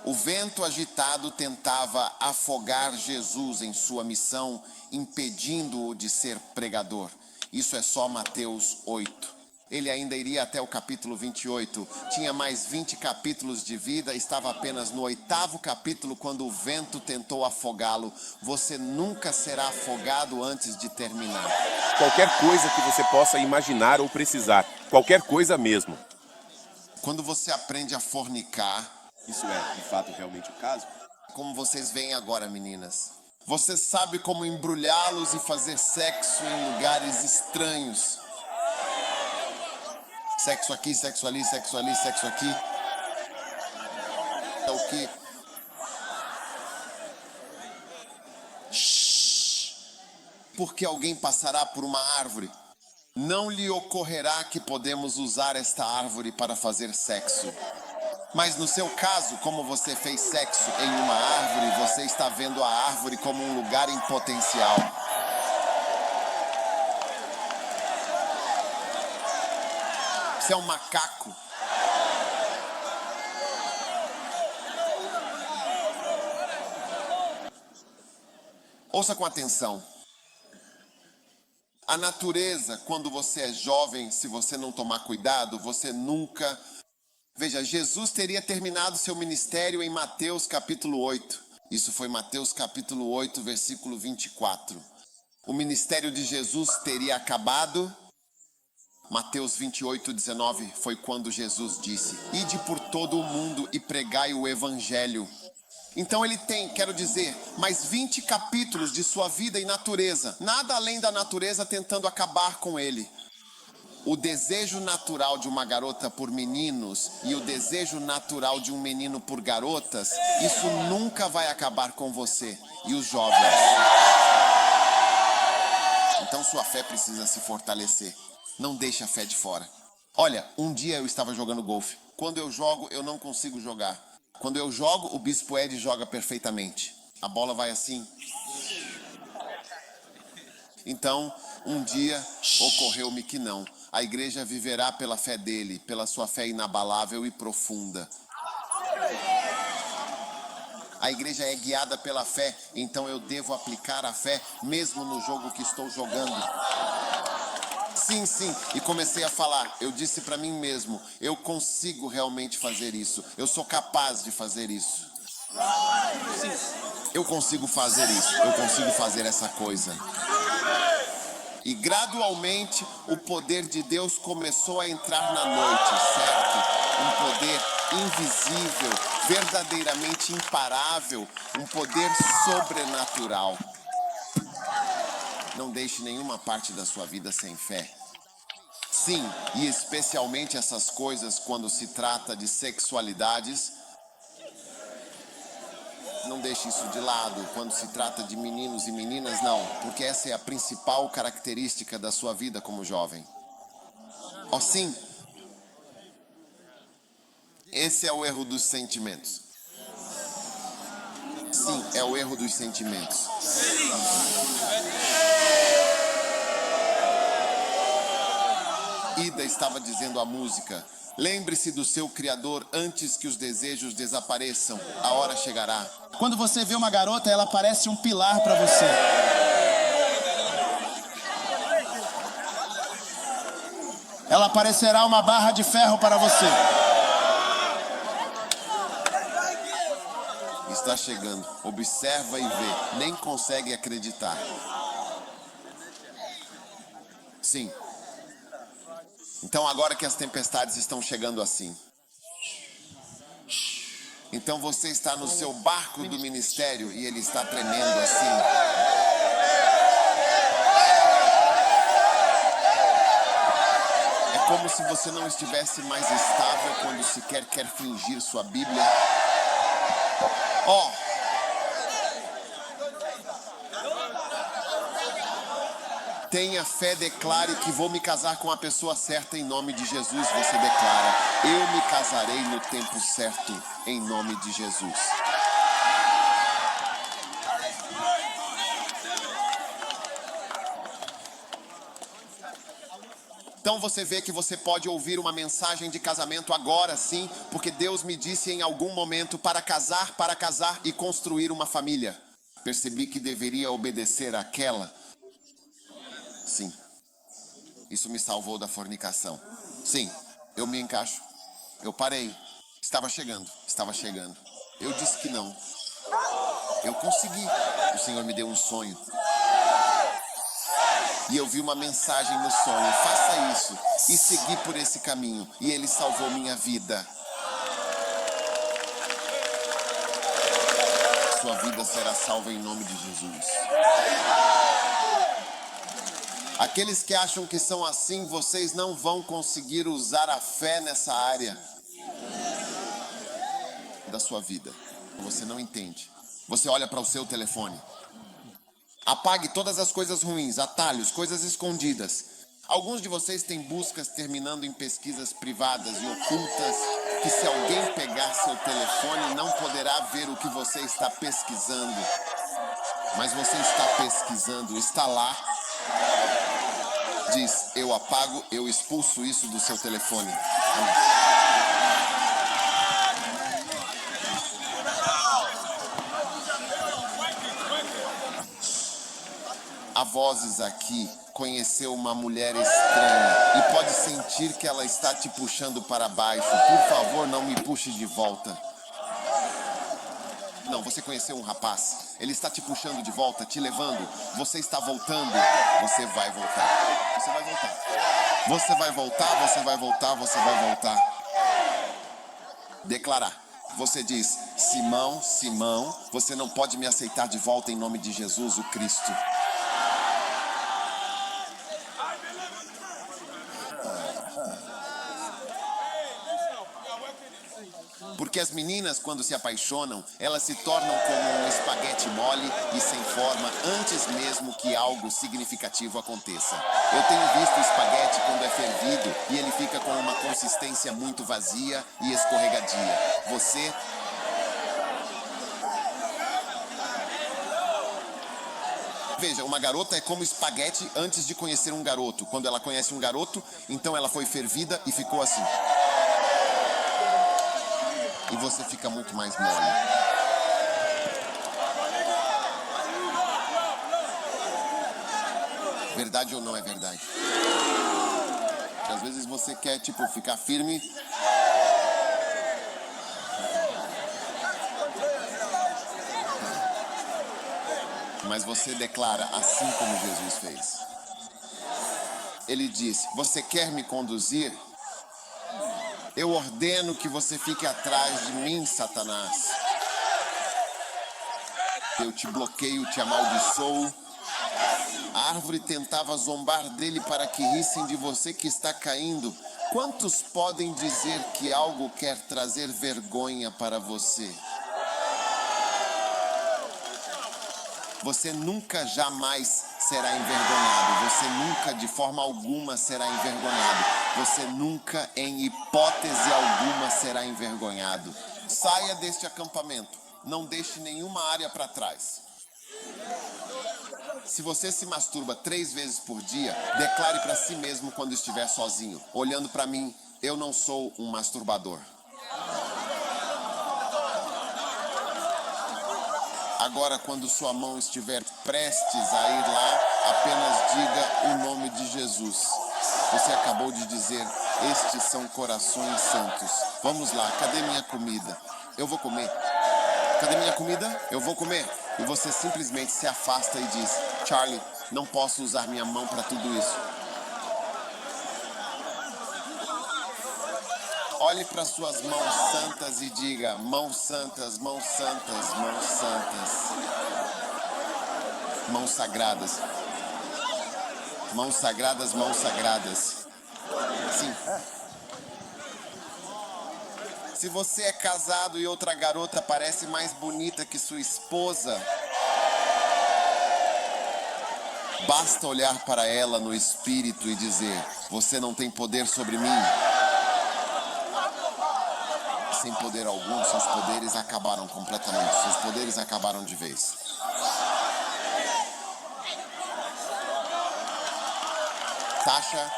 O vento agitado tentava afogar Jesus em sua missão, impedindo-o de ser pregador. Isso é só Mateus 8. Ele ainda iria até o capítulo 28. Tinha mais 20 capítulos de vida, estava apenas no 8º capítulo quando o vento tentou afogá-lo. Você nunca será afogado antes de terminar. Qualquer coisa que você possa imaginar ou precisar. Qualquer coisa mesmo. Quando você aprende a fornicar, Isso é, de fato, realmente o caso? como vocês veem agora, meninas, você sabe como embrulhá-los e fazer sexo em lugares estranhos. Sexo aqui, sexo ali, sexo ali, sexo aqui. É o que? Porque alguém passará por uma árvore. Não lhe ocorrerá que podemos usar esta árvore para fazer sexo. Mas no seu caso, como você fez sexo em uma árvore, você está vendo a árvore como um lugar em potencial. Você é um macaco. Ouça com atenção. A natureza, quando você é jovem, se você não tomar cuidado, você nunca... Veja, Jesus teria terminado seu ministério em Mateus capítulo 8. Isso foi Mateus capítulo 8, versículo 24. O ministério de Jesus teria acabado. Mateus 28, 19 foi quando Jesus disse: Ide por todo o mundo e pregai o evangelho. Então ele tem, quero dizer, mais 20 capítulos de sua vida e natureza. Nada além da natureza tentando acabar com ele. O desejo natural de uma garota por meninos e o desejo natural de um menino por garotas, isso nunca vai acabar com você e os jovens. Então sua fé precisa se fortalecer. Não deixe a fé de fora. Olha, um dia eu estava jogando golfe. Quando eu jogo, eu não consigo jogar. Quando eu jogo, o Bispo Ed joga perfeitamente. A bola vai assim. Então, um dia, ocorreu-me que não. A igreja viverá pela fé dele, pela sua fé inabalável e profunda. A igreja é guiada pela fé, então eu devo aplicar a fé mesmo no jogo que estou jogando. Sim, e comecei a falar. Eu disse para mim mesmo, eu consigo realmente fazer isso. Eu sou capaz de fazer isso. Sim. Eu consigo fazer isso, eu consigo fazer essa coisa. E gradualmente o poder de Deus começou a entrar na noite, certo? Um poder invisível, verdadeiramente imparável, um poder sobrenatural. Não deixe nenhuma parte da sua vida sem fé. Sim, e especialmente essas coisas quando se trata de sexualidades. Não deixe isso de lado quando se trata de meninos e meninas, não, porque essa é a principal característica da sua vida como jovem. Oh, sim. Esse é o erro dos sentimentos. Sim, é o erro dos sentimentos. Ida estava dizendo à música: lembre-se do seu Criador antes que os desejos desapareçam. A hora chegará. Quando você vê uma garota, ela parece um pilar para você. Ela parecerá uma barra de ferro para você. Está chegando. Observa e vê. Nem consegue acreditar. Sim. Então agora que as tempestades estão chegando assim. Então você está no seu barco do ministério e ele está tremendo assim. É como se você não estivesse mais estável quando sequer quer fingir sua Bíblia. Ó. Tenha fé, declare que vou me casar com a pessoa certa em nome de Jesus. Você declara: eu me casarei no tempo certo em nome de Jesus. Então você vê que você pode ouvir uma mensagem de casamento agora sim, porque Deus me disse em algum momento para casar e construir uma família. Percebi que deveria obedecer àquela. Sim. Isso me salvou da fornicação. Sim, eu me encaixo. Eu parei. Estava chegando. Eu disse que não. Eu consegui. O Senhor me deu um sonho. E eu vi uma mensagem no sonho: faça isso. E segui por esse caminho. E Ele salvou minha vida. Sua vida será salva em nome de Jesus. Aqueles que acham que são assim, vocês não vão conseguir usar a fé nessa área da sua vida. Você não entende. Você olha para o seu telefone. Apague todas as coisas ruins, atalhos, coisas escondidas. Alguns de vocês têm buscas terminando em pesquisas privadas e ocultas, que se alguém pegar seu telefone não poderá ver o que você está pesquisando. Mas você está pesquisando, está lá. Diz: eu apago, eu expulso isso do seu telefone. Há vozes aqui. Conheceu uma mulher estranha e pode sentir que ela está te puxando para baixo. Por favor, não me puxe de volta. Não, você conheceu um rapaz. Ele está te puxando de volta, te levando. Você está voltando. Você vai voltar. Você vai voltar. Você vai voltar, você vai voltar, você vai voltar. Declarar. Você diz: Simão, Simão, você não pode me aceitar de volta em nome de Jesus, o Cristo. Porque as meninas, quando se apaixonam, elas se tornam como um espaguete mole e sem forma antes mesmo que algo significativo aconteça. Eu tenho visto o espaguete quando é fervido e ele fica com uma consistência muito vazia e escorregadia. Você... Veja, uma garota é como espaguete antes de conhecer um garoto. Quando ela conhece um garoto, então ela foi fervida e ficou assim. E você fica muito mais mole. Verdade ou não é verdade? Porque às vezes você quer, ficar firme. Mas você declara assim como Jesus fez. Ele disse: você quer me conduzir? Eu ordeno que você fique atrás de mim, Satanás. Eu te bloqueio, te amaldiçoo. A árvore tentava zombar dele para que rissem de você que está caindo. Quantos podem dizer que algo quer trazer vergonha para você? Você nunca jamais será envergonhado. Você nunca, de forma alguma, será envergonhado. Você nunca, em hipótese alguma, será envergonhado. Saia deste acampamento. Não deixe nenhuma área para trás. Se você se masturba 3 vezes por dia, declare para si mesmo quando estiver sozinho, olhando para mim: eu não sou um masturbador. Agora, quando sua mão estiver prestes a ir lá, apenas diga o nome de Jesus. Você acabou de dizer: estes são corações santos. Vamos lá, cadê minha comida? Eu vou comer. Cadê minha comida? Eu vou comer. E você simplesmente se afasta e diz: Charlie, não posso usar minha mão para tudo isso. Olhe para suas mãos santas e diga: mãos santas, mãos santas, mãos santas. Mãos sagradas. Mãos sagradas, mãos sagradas. Sim. Se você é casado e outra garota parece mais bonita que sua esposa, basta olhar para ela no espírito e dizer: você não tem poder sobre mim. Sem poder algum, seus poderes acabaram completamente. Seus poderes acabaram de vez. Tasha,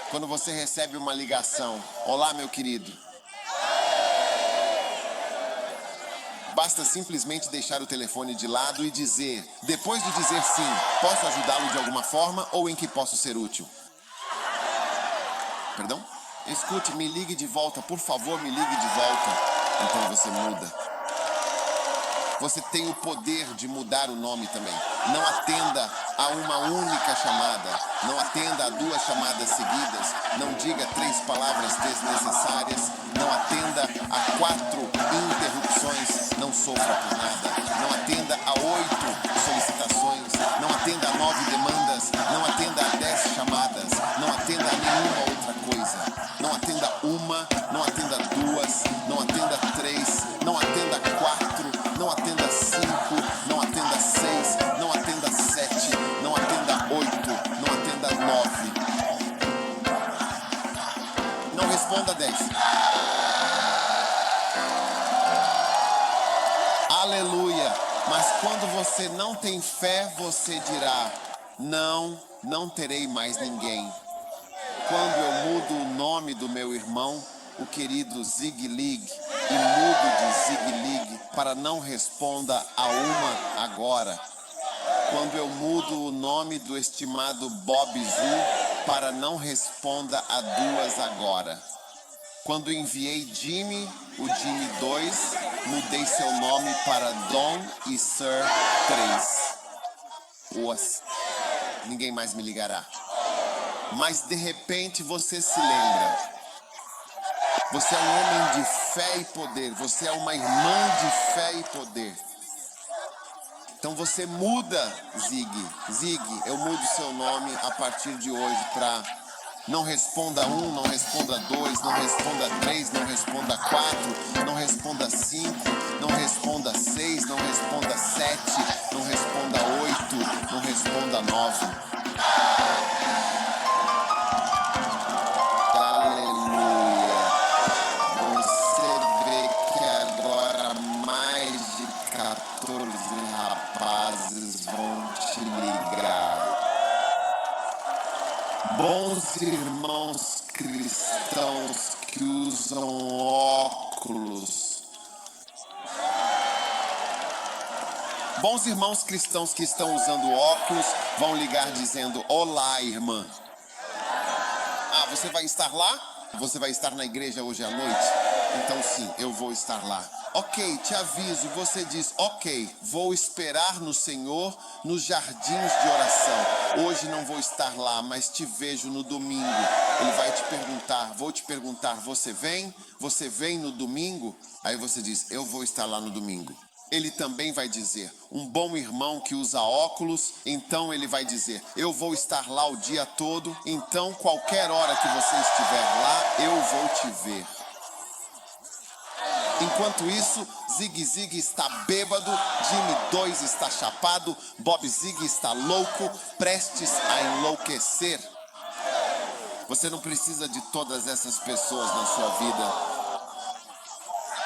quando você recebe uma ligação: olá, meu querido. Basta simplesmente deixar o telefone de lado e dizer, depois de dizer sim: posso ajudá-lo de alguma forma ou em que posso ser útil? Perdão? Escute, me ligue de volta, por favor, me ligue de volta. Então você muda. Você tem o poder de mudar o nome também. Não atenda a uma única chamada. Não atenda a 2 chamadas seguidas. Não diga 3 palavras desnecessárias. Não atenda a 4 interrupções. Não sofra por nada. Não atenda a 8 solicitações. Não atenda a 9 demandas. Não atenda a 10 chamadas. Não atenda a nenhuma outra coisa. Não atenda uma, não atenda 2, não atenda 3, não atenda 4, não atenda 5, não atenda 6, não atenda 7, não atenda 8, não atenda 9. Não responda 10. Aleluia! Mas quando você não tem fé, você dirá: não terei mais ninguém. Quando eu mudo o nome do meu irmão, o querido Zig-Lig, e mudo de Zig-Lig para não responda a uma agora. Quando eu mudo o nome do estimado Bob Zu para não responda a 2 agora. Quando enviei Jimmy, o Jimmy 2, mudei seu nome para Don e Sir 3. Ninguém mais me ligará. Mas de repente você se lembra. Você é um homem de fé e poder. Você é uma irmã de fé e poder. Então você muda, Zig. Zig, eu mudo seu nome a partir de hoje para não responda 1, não responda 2, não responda 3, não responda 4, não responda 5, não responda 6, não responda 7, não responda 8, não responda 9. Bons irmãos cristãos que usam óculos. Bons irmãos cristãos que estão usando óculos vão ligar dizendo: olá, irmã. Ah, você vai estar lá? Você vai estar na igreja hoje à noite? Então sim, eu vou estar lá. Ok, te aviso, você diz, ok, vou esperar no Senhor nos jardins de oração. Hoje não vou estar lá, mas te vejo no domingo. Ele vai te perguntar, vou te perguntar, você vem? Você vem no domingo? Aí você diz, eu vou estar lá no domingo. Ele também vai dizer, um bom irmão que usa óculos, então ele vai dizer, eu vou estar lá o dia todo, então qualquer hora que você estiver lá, eu vou te ver. Enquanto isso, Zig Zig está bêbado, Jimmy 2 está chapado, Bob Zig está louco, prestes a enlouquecer. Você não precisa de todas essas pessoas na sua vida.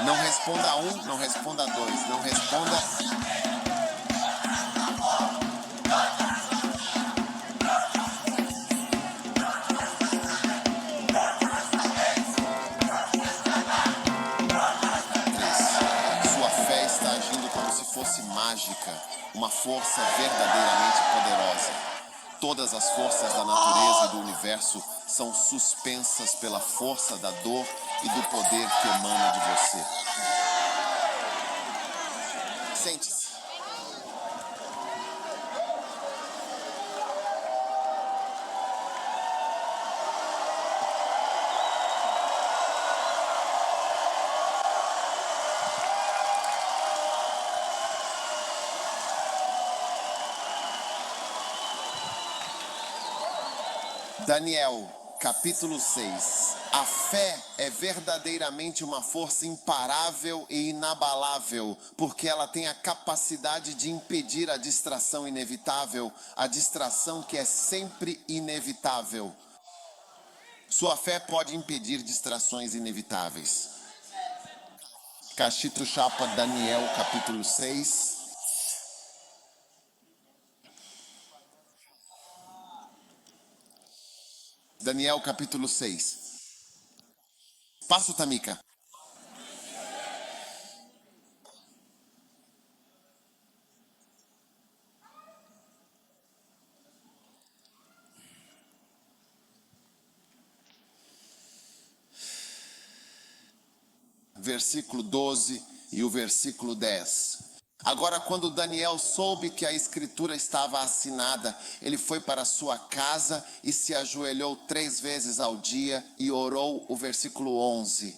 Não responda um, não responda dois, não responda. Sua fé está agindo como se fosse mágica, uma força verdadeiramente poderosa. Todas as forças da natureza e do universo são suspensas pela força da dor e do poder que emana de você. Sente-se. Daniel, capítulo 6. A fé é verdadeiramente uma força imparável e inabalável, porque ela tem a capacidade de impedir a distração inevitável, a distração que é sempre inevitável. Sua fé pode impedir distrações inevitáveis. Cachito Chapa, Daniel, capítulo 6. Daniel capítulo 6. Passa o Tamika. Versículo 12 e o versículo 10. Agora, quando Daniel soube que a escritura estava assinada, ele foi para sua casa e se ajoelhou 3 vezes ao dia e orou o versículo 11.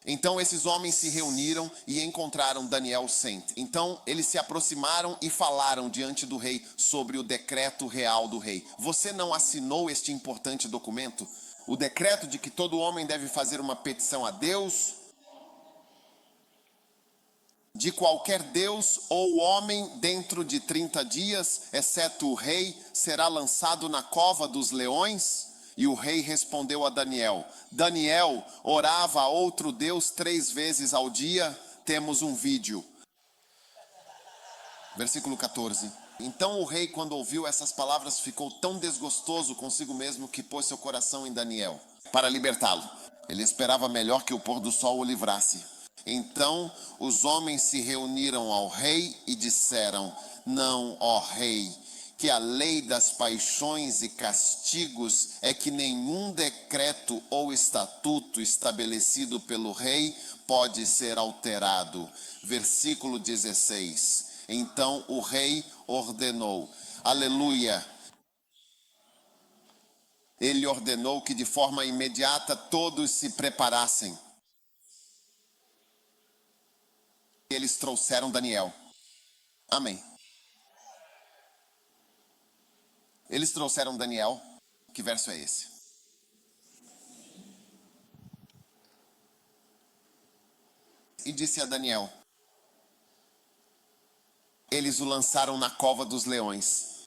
Então esses homens se reuniram e encontraram Daniel sente. Então eles se aproximaram e falaram diante do rei sobre o decreto real do rei. Você não assinou este importante documento? O decreto de que todo homem deve fazer uma petição a Deus, de qualquer Deus ou homem dentro de 30 dias, exceto o rei, será lançado na cova dos leões? E o rei respondeu a Daniel. Daniel orava a outro Deus 3 vezes ao dia. Temos um vídeo. Versículo 14. Então o rei, quando ouviu essas palavras, ficou tão desgostoso consigo mesmo que pôs seu coração em Daniel para libertá-lo. Ele esperava melhor que o pôr do sol o livrasse. Então os homens se reuniram ao rei e disseram: Não, ó rei, que a lei das paixões e castigos é que nenhum decreto ou estatuto estabelecido pelo rei pode ser alterado. Versículo 16. Então o rei ordenou, aleluia. Ele ordenou que de forma imediata todos se preparassem. Eles trouxeram Daniel. Amém. Eles trouxeram Daniel. Que verso é esse? E disse a Daniel: eles o lançaram na cova dos leões.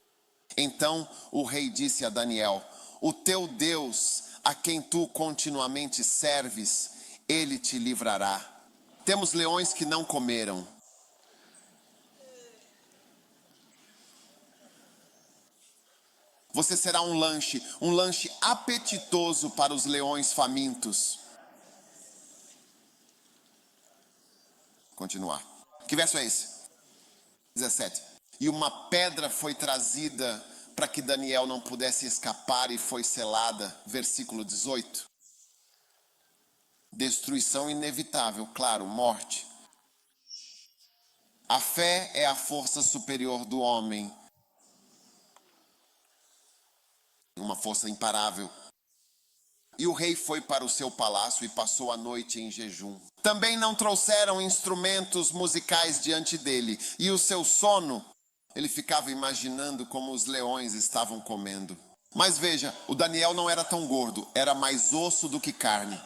Então o rei disse a Daniel: o teu Deus, a quem tu continuamente serves, ele te livrará. Temos leões que não comeram. Você será um lanche apetitoso para os leões famintos. Continuar. Que verso é esse? 17. E uma pedra foi trazida para que Daniel não pudesse escapar e foi selada. Versículo 18. destruição inevitável, claro, morte. A fé é a força superior do homem, uma força imparável. E o rei foi para o seu palácio e passou a noite em jejum. Também não trouxeram instrumentos musicais diante dele. E o seu sono, ele ficava imaginando como os leões estavam comendo. Mas veja, o Daniel não era tão gordo, era mais osso do que carne.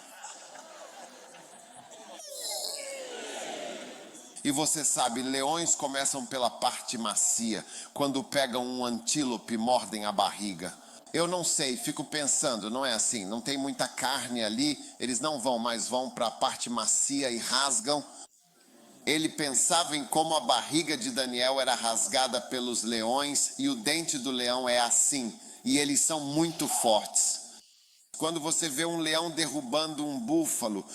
E você sabe, leões começam pela parte macia. Quando pegam um antílope, mordem a barriga. Eu não sei, fico pensando, não é assim? Não tem muita carne ali, eles não vão, mas vão para a parte macia e rasgam. Ele pensava em como a barriga de Daniel era rasgada pelos leões e o dente do leão é assim. E eles são muito fortes. Quando você vê um leão derrubando um búfalo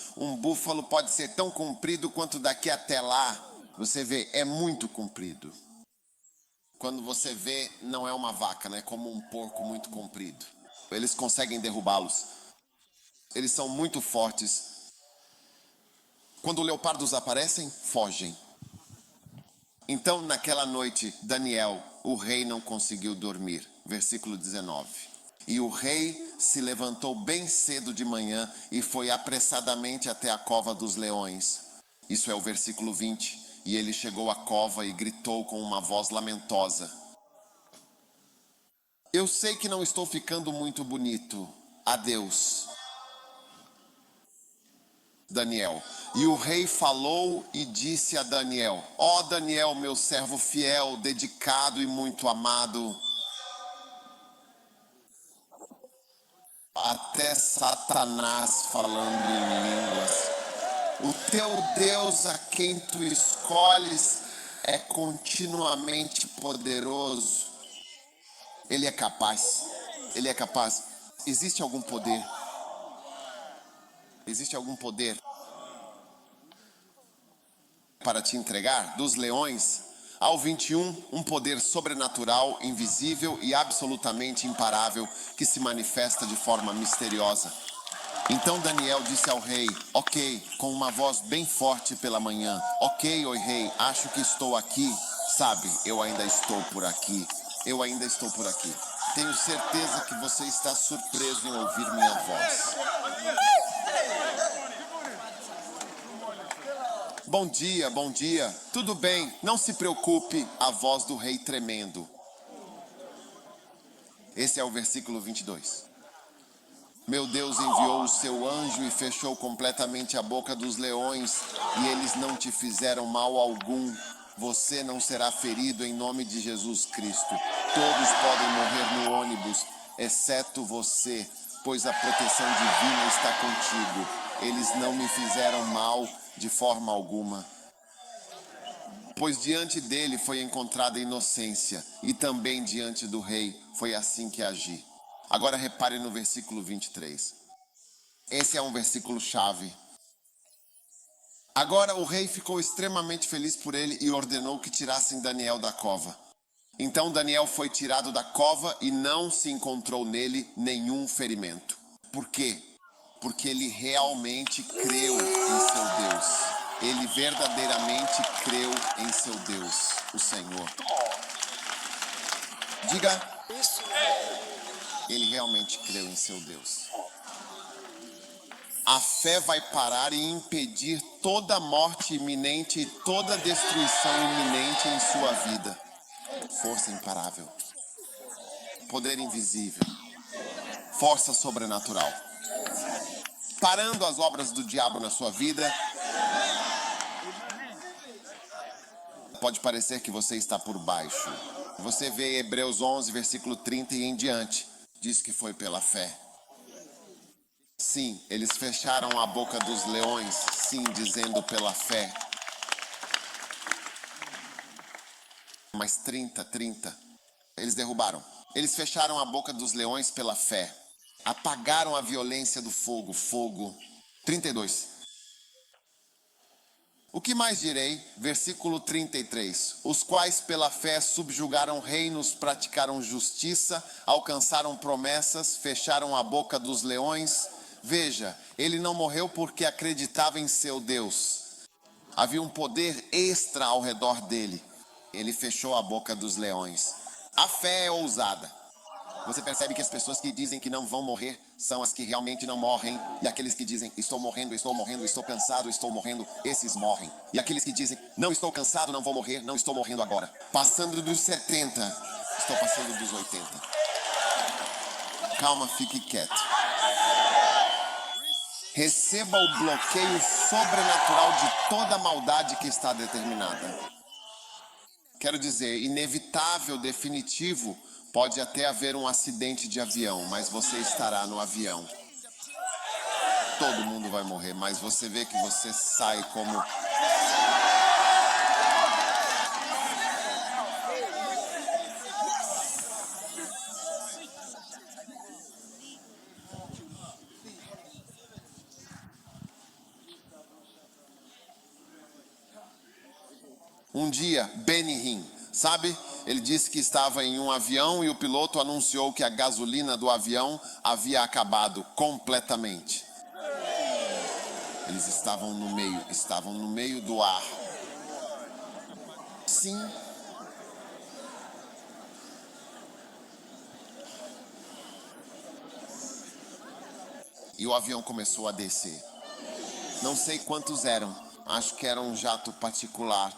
pode ser tão comprido quanto daqui até lá. Você vê, é muito comprido. Quando você vê, não é uma vaca, né? É como um porco muito comprido. Eles conseguem derrubá-los. Eles são muito fortes. Quando leopardos aparecem, fogem. Então, naquela noite, Daniel, o rei, não conseguiu dormir. Versículo 19. E o rei se levantou bem cedo de manhã e foi apressadamente até a cova dos leões. Isso é o versículo 20. E ele chegou à cova e gritou com uma voz lamentosa: eu sei que não estou ficando muito bonito. Adeus, Daniel. E o rei falou e disse a Daniel: ó Daniel, meu servo fiel, dedicado e muito amado. Até Satanás falando em línguas. O teu Deus a quem tu escolhes é continuamente poderoso. Ele é capaz. Ele é capaz. Existe algum poder? Existe algum poder para te entregar? Dos leões ao 21, um poder sobrenatural, invisível e absolutamente imparável que se manifesta de forma misteriosa. Então Daniel disse ao rei: ok, com uma voz bem forte pela manhã: ok, oi rei, acho que estou aqui. Sabe, eu ainda estou por aqui. Eu ainda estou por aqui. Tenho certeza que você está surpreso em ouvir minha voz. Bom dia, bom dia. Tudo bem, não se preocupe. A voz do rei tremendo. Esse é o versículo 22. Meu Deus enviou o seu anjo e fechou completamente a boca dos leões, e eles não te fizeram mal algum. Você não será ferido em nome de Jesus Cristo. Todos podem morrer no ônibus, exceto você, pois a proteção divina está contigo. Eles não me fizeram mal de forma alguma. Pois diante dele foi encontrada inocência, e também diante do rei foi assim que agi. Agora repare no versículo 23. Esse é um versículo chave. Agora o rei ficou extremamente feliz por ele e ordenou que tirassem Daniel da cova. Então Daniel foi tirado da cova e não se encontrou nele nenhum ferimento. Por quê? Porque ele realmente creu em seu Deus. Ele verdadeiramente creu em seu Deus, o Senhor. Diga: ele realmente creu em seu Deus. A fé vai parar e impedir toda morte iminente e toda destruição iminente em sua vida. Força imparável. Poder invisível. Força sobrenatural. Parando as obras do diabo na sua vida. Pode parecer que você está por baixo. Você vê Hebreus 11, versículo 30 e em diante. Diz que foi pela fé. Sim, eles fecharam a boca dos leões. Sim, dizendo pela fé. Mas 30. Eles derrubaram. Eles fecharam a boca dos leões pela fé. Apagaram a violência do fogo. 32. O que mais direi? Versículo 33. Os quais pela fé subjugaram reinos, praticaram justiça, alcançaram promessas, fecharam a boca dos leões, Veja, ele não morreu porque acreditava em seu Deus. Havia um poder extra ao redor dele. Ele fechou a boca dos leões. A fé é ousada. Você percebe que as pessoas que dizem que não vão morrer são as que realmente não morrem. E aqueles que dizem, estou morrendo, estou cansado, estou morrendo, esses morrem. E aqueles que dizem, não estou cansado, não vou morrer, não estou morrendo agora. Passando dos 70, estou passando dos 80. Calma, fique quieto. Receba o bloqueio sobrenatural de toda maldade que está determinada. Quero dizer, inevitável, definitivo, pode até haver um acidente de avião, mas você estará no avião. Todo mundo vai morrer, mas você vê que você sai como... Um dia, Benny Hinn, sabe? Ele disse que estava em um avião e o piloto anunciou que a gasolina do avião havia acabado completamente. Eles estavam no meio do ar. Sim. E o avião começou a descer. Não sei quantos eram. Acho que era um jato particular.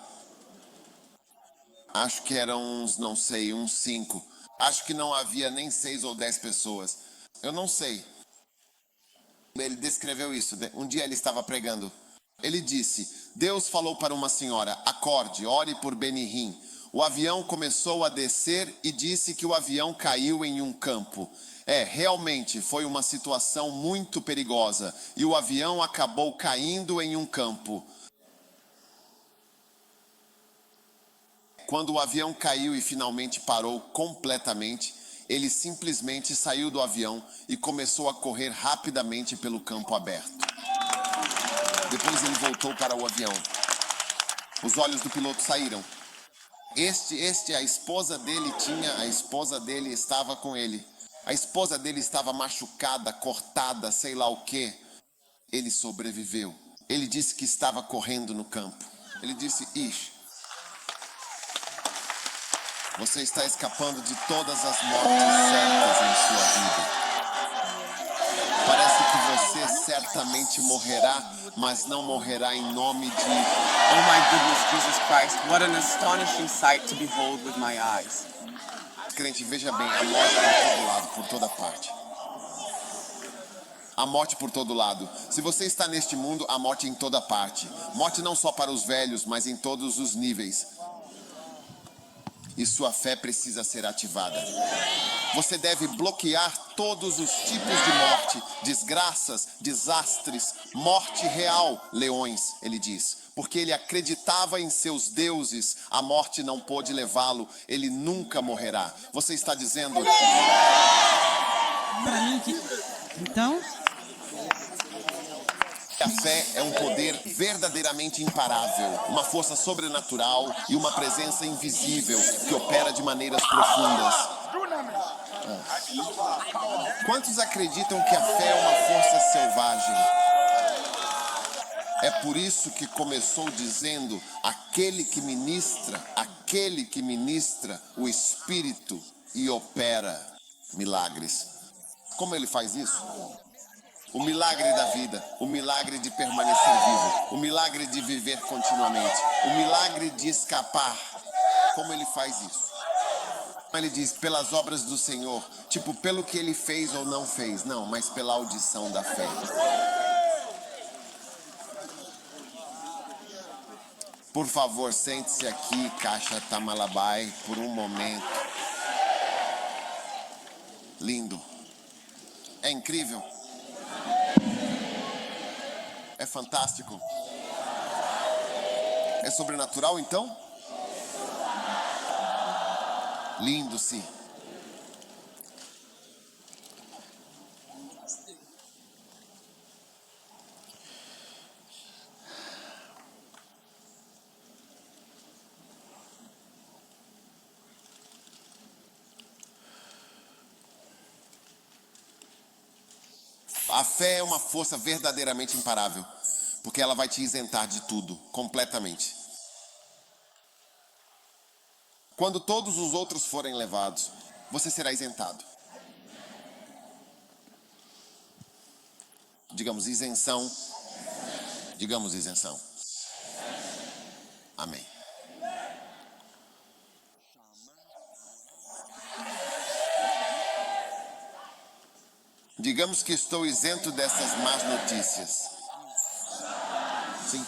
Acho que eram uns, não sei, uns 5. Acho que não havia nem 6 ou 10 pessoas. Eu não sei. Ele descreveu isso. Um dia ele estava pregando. Ele disse, Deus falou para uma senhora, acorde, ore por Benny Hinn. O avião começou a descer e disse que o avião caiu em um campo. Realmente foi uma situação muito perigosa. E o avião acabou caindo em um campo. Quando o avião caiu e finalmente parou completamente, ele simplesmente saiu do avião e começou a correr rapidamente pelo campo aberto. Depois ele voltou para o avião. Os olhos do piloto saíram. A esposa dele estava com ele. A esposa dele estava machucada, cortada, sei lá o quê. Ele sobreviveu. Ele disse que estava correndo no campo. Ele disse, você está escapando de todas as mortes certas em sua vida. Parece que você certamente morrerá, mas não morrerá em nome de... Oh my goodness, Jesus Christ, what an astonishing sight to behold with my eyes. Crente, veja bem, a morte por todo lado, por toda parte. A morte por todo lado. Se você está neste mundo, há morte em toda parte. Morte não só para os velhos, mas em todos os níveis. E sua fé precisa ser ativada. Você deve bloquear todos os tipos de morte, desgraças, desastres, morte real, leões, ele diz. Porque ele acreditava em seus deuses, a morte não pôde levá-lo, ele nunca morrerá. Você está dizendo... Então... A fé é um poder verdadeiramente imparável, uma força sobrenatural e uma presença invisível que opera de maneiras profundas. Quantos acreditam que a fé é uma força selvagem? É por isso que começou dizendo, aquele que ministra o Espírito e opera milagres. Como ele faz isso? O milagre da vida, o milagre de permanecer vivo, o milagre de viver continuamente, o milagre de escapar. Como ele faz isso? Ele diz, pelas obras do Senhor, tipo, pelo que ele fez ou não fez. Não, mas pela audição da fé. Por favor, sente-se aqui, Caixa Tamalabai, por um momento. Lindo. É incrível. É fantástico. É sobrenatural, então? Lindo, sim. A fé é uma força verdadeiramente imparável, porque ela vai te isentar de tudo, completamente. Quando todos os outros forem levados, você será isentado. Digamos isenção. Digamos isenção. Amém. Digamos que estou isento dessas más notícias. Sim.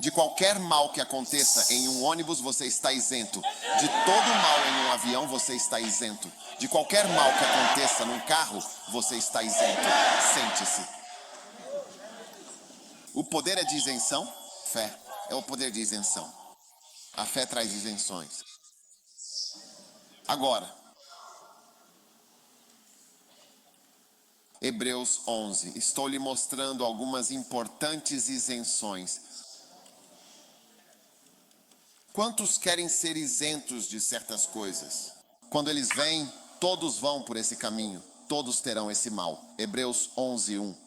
De qualquer mal que aconteça em um ônibus, você está isento. De todo mal em um avião, você está isento. De qualquer mal que aconteça num carro, você está isento. Sente-se. O poder é de isenção? Fé é o poder de isenção. A fé traz isenções. Agora, Hebreus 11. Estou lhe mostrando algumas importantes isenções. Quantos querem ser isentos de certas coisas? Quando eles vêm, todos vão por esse caminho. Todos terão esse mal. Hebreus 11, 1.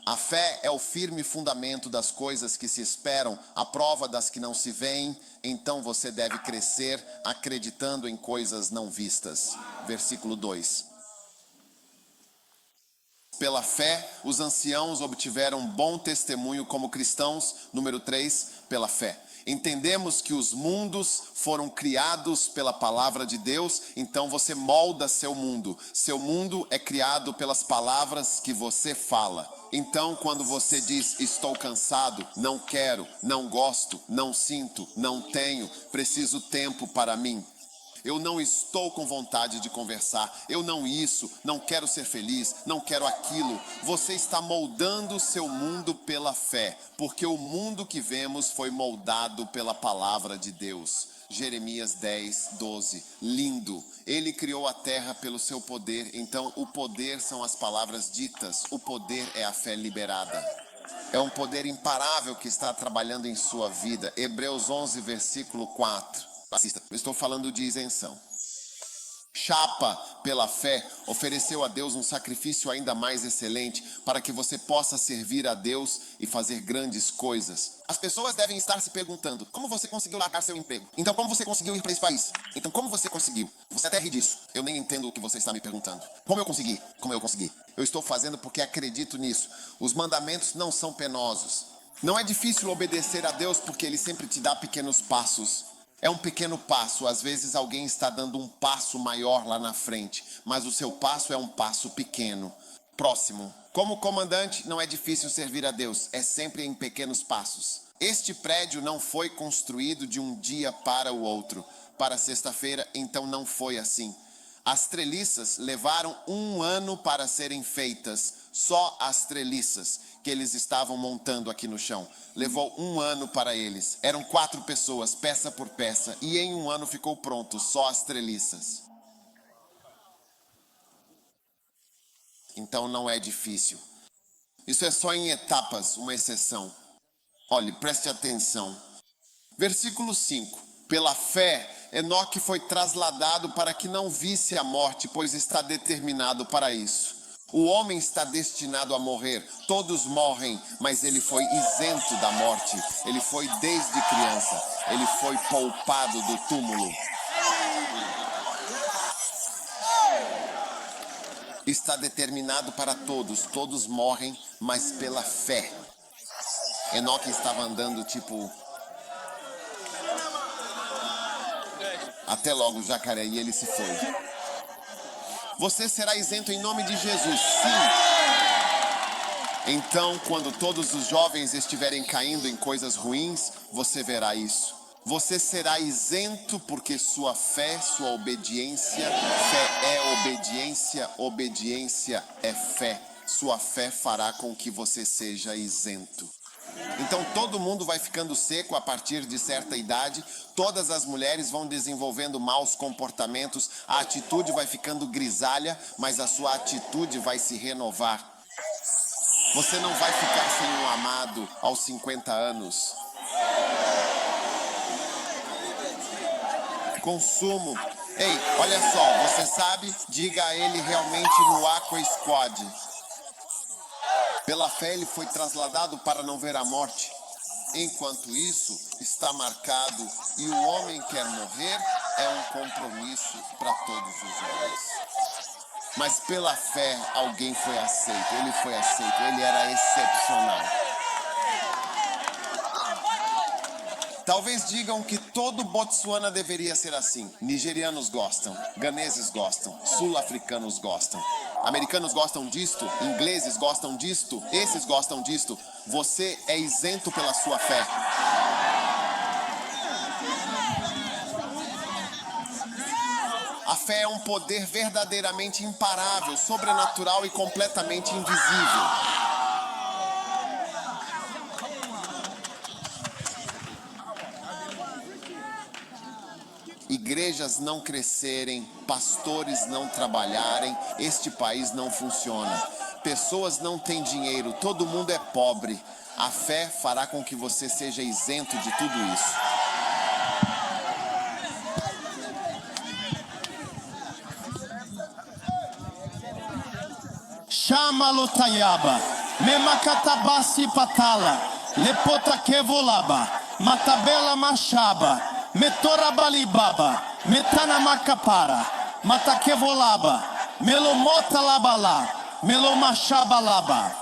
A fé é o firme fundamento das coisas que se esperam, a prova das que não se veem. Então você deve crescer acreditando em coisas não vistas. Versículo 2. Pela fé, os anciãos obtiveram bom testemunho como cristãos. Número 3, pela fé. Entendemos que os mundos foram criados pela palavra de Deus, então você molda seu mundo. Seu mundo é criado pelas palavras que você fala. Então, quando você diz, estou cansado, não quero, não gosto, não sinto, não tenho, preciso tempo para mim. Eu não estou com vontade de conversar, eu não isso, não quero ser feliz, não quero aquilo. Você está moldando seu mundo pela fé, porque o mundo que vemos foi moldado pela palavra de Deus. Jeremias 10, 12. Lindo. Ele criou a terra pelo seu poder, então o poder são as palavras ditas, o poder é a fé liberada. É um poder imparável que está trabalhando em sua vida. Hebreus 11, versículo 4. Assista, eu estou falando de isenção. Chapa, pela fé, ofereceu a Deus um sacrifício ainda mais excelente para que você possa servir a Deus e fazer grandes coisas. As pessoas devem estar se perguntando, como você conseguiu largar seu emprego? Então como você conseguiu ir para esse país? Então como você conseguiu? Você até ri disso. Eu nem entendo o que você está me perguntando. Como eu consegui? Como eu consegui? Eu estou fazendo porque acredito nisso. Os mandamentos não são penosos. Não é difícil obedecer a Deus porque Ele sempre te dá pequenos passos. É um pequeno passo, às vezes alguém está dando um passo maior lá na frente, mas o seu passo é um passo pequeno. Próximo. Como comandante, não é difícil servir a Deus, é sempre em pequenos passos. Este prédio não foi construído de um dia para o outro. Para sexta-feira, então não foi assim. As treliças levaram 1 ano para serem feitas, só as treliças que eles estavam montando aqui no chão. Levou 1 ano para eles. Eram 4 pessoas, peça por peça, e em 1 ano ficou pronto, só as treliças. Então não é difícil. Isso é só em etapas, uma exceção. Olhe, preste atenção. Versículo 5. Pela fé, Enoque foi trasladado para que não visse a morte, pois está determinado para isso. O homem está destinado a morrer, todos morrem, mas ele foi isento da morte. Ele foi desde criança, ele foi poupado do túmulo. Está determinado para todos, todos morrem, mas pela fé. Enoque estava andando tipo... Até logo, jacaré, e ele se foi. Você será isento em nome de Jesus, sim. Então, quando todos os jovens estiverem caindo em coisas ruins, você verá isso. Você será isento porque sua fé, sua obediência, fé é obediência, obediência é fé. Sua fé fará com que você seja isento. Então todo mundo vai ficando seco a partir de certa idade, todas as mulheres vão desenvolvendo maus comportamentos, a atitude vai ficando grisalha, mas a sua atitude vai se renovar. Você não vai ficar sem um amado aos 50 anos. Consumo Ei, olha só, você sabe? Diga a ele realmente no Aqua Squad. Pela fé ele foi trasladado para não ver a morte. Enquanto isso, está marcado e o homem quer morrer, é um compromisso para todos os homens. Mas pela fé alguém foi aceito, ele foi aceito, ele era excepcional. Talvez digam que todo Botsuana deveria ser assim. Nigerianos gostam, ganeses gostam, sul-africanos gostam. Americanos gostam disto, ingleses gostam disto, esses gostam disto. Você é isento pela sua fé. A fé é um poder verdadeiramente imparável, sobrenatural e completamente invisível. Igrejas não crescerem, pastores não trabalharem, este país não funciona. Pessoas não têm dinheiro, todo mundo é pobre. A fé fará com que você seja isento de tudo isso. Chamalo Tayaba, Memakatabasi Patala, Lepota Kevolaba, Matabela Machaba, Metorabalibaba, Metana Macapara, Matakevolaba, Melomota Labala, Melomachabalaba.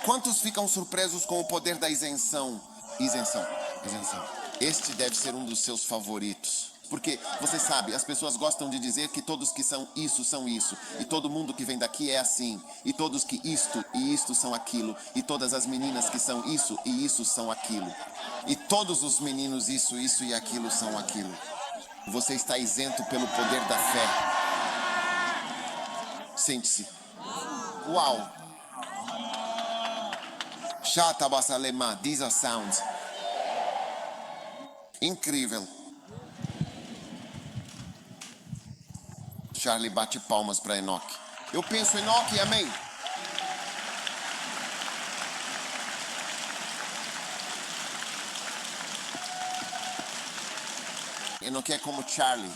Quantos ficam surpresos com o poder da isenção? Isenção. Este deve ser um dos seus favoritos. Porque, você sabe, as pessoas gostam de dizer que todos que são isso, e todo mundo que vem daqui é assim, e todos que isto e isto são aquilo, e todas as meninas que são isso e isso são aquilo, e todos os meninos isso e aquilo são aquilo. Você está isento pelo poder da fé. Sente-se. Uau! Shatabasalema, these are sounds. Incrível. Charlie bate palmas para Enoque. Eu penso, Enoque, amém. Enoque é como Charlie.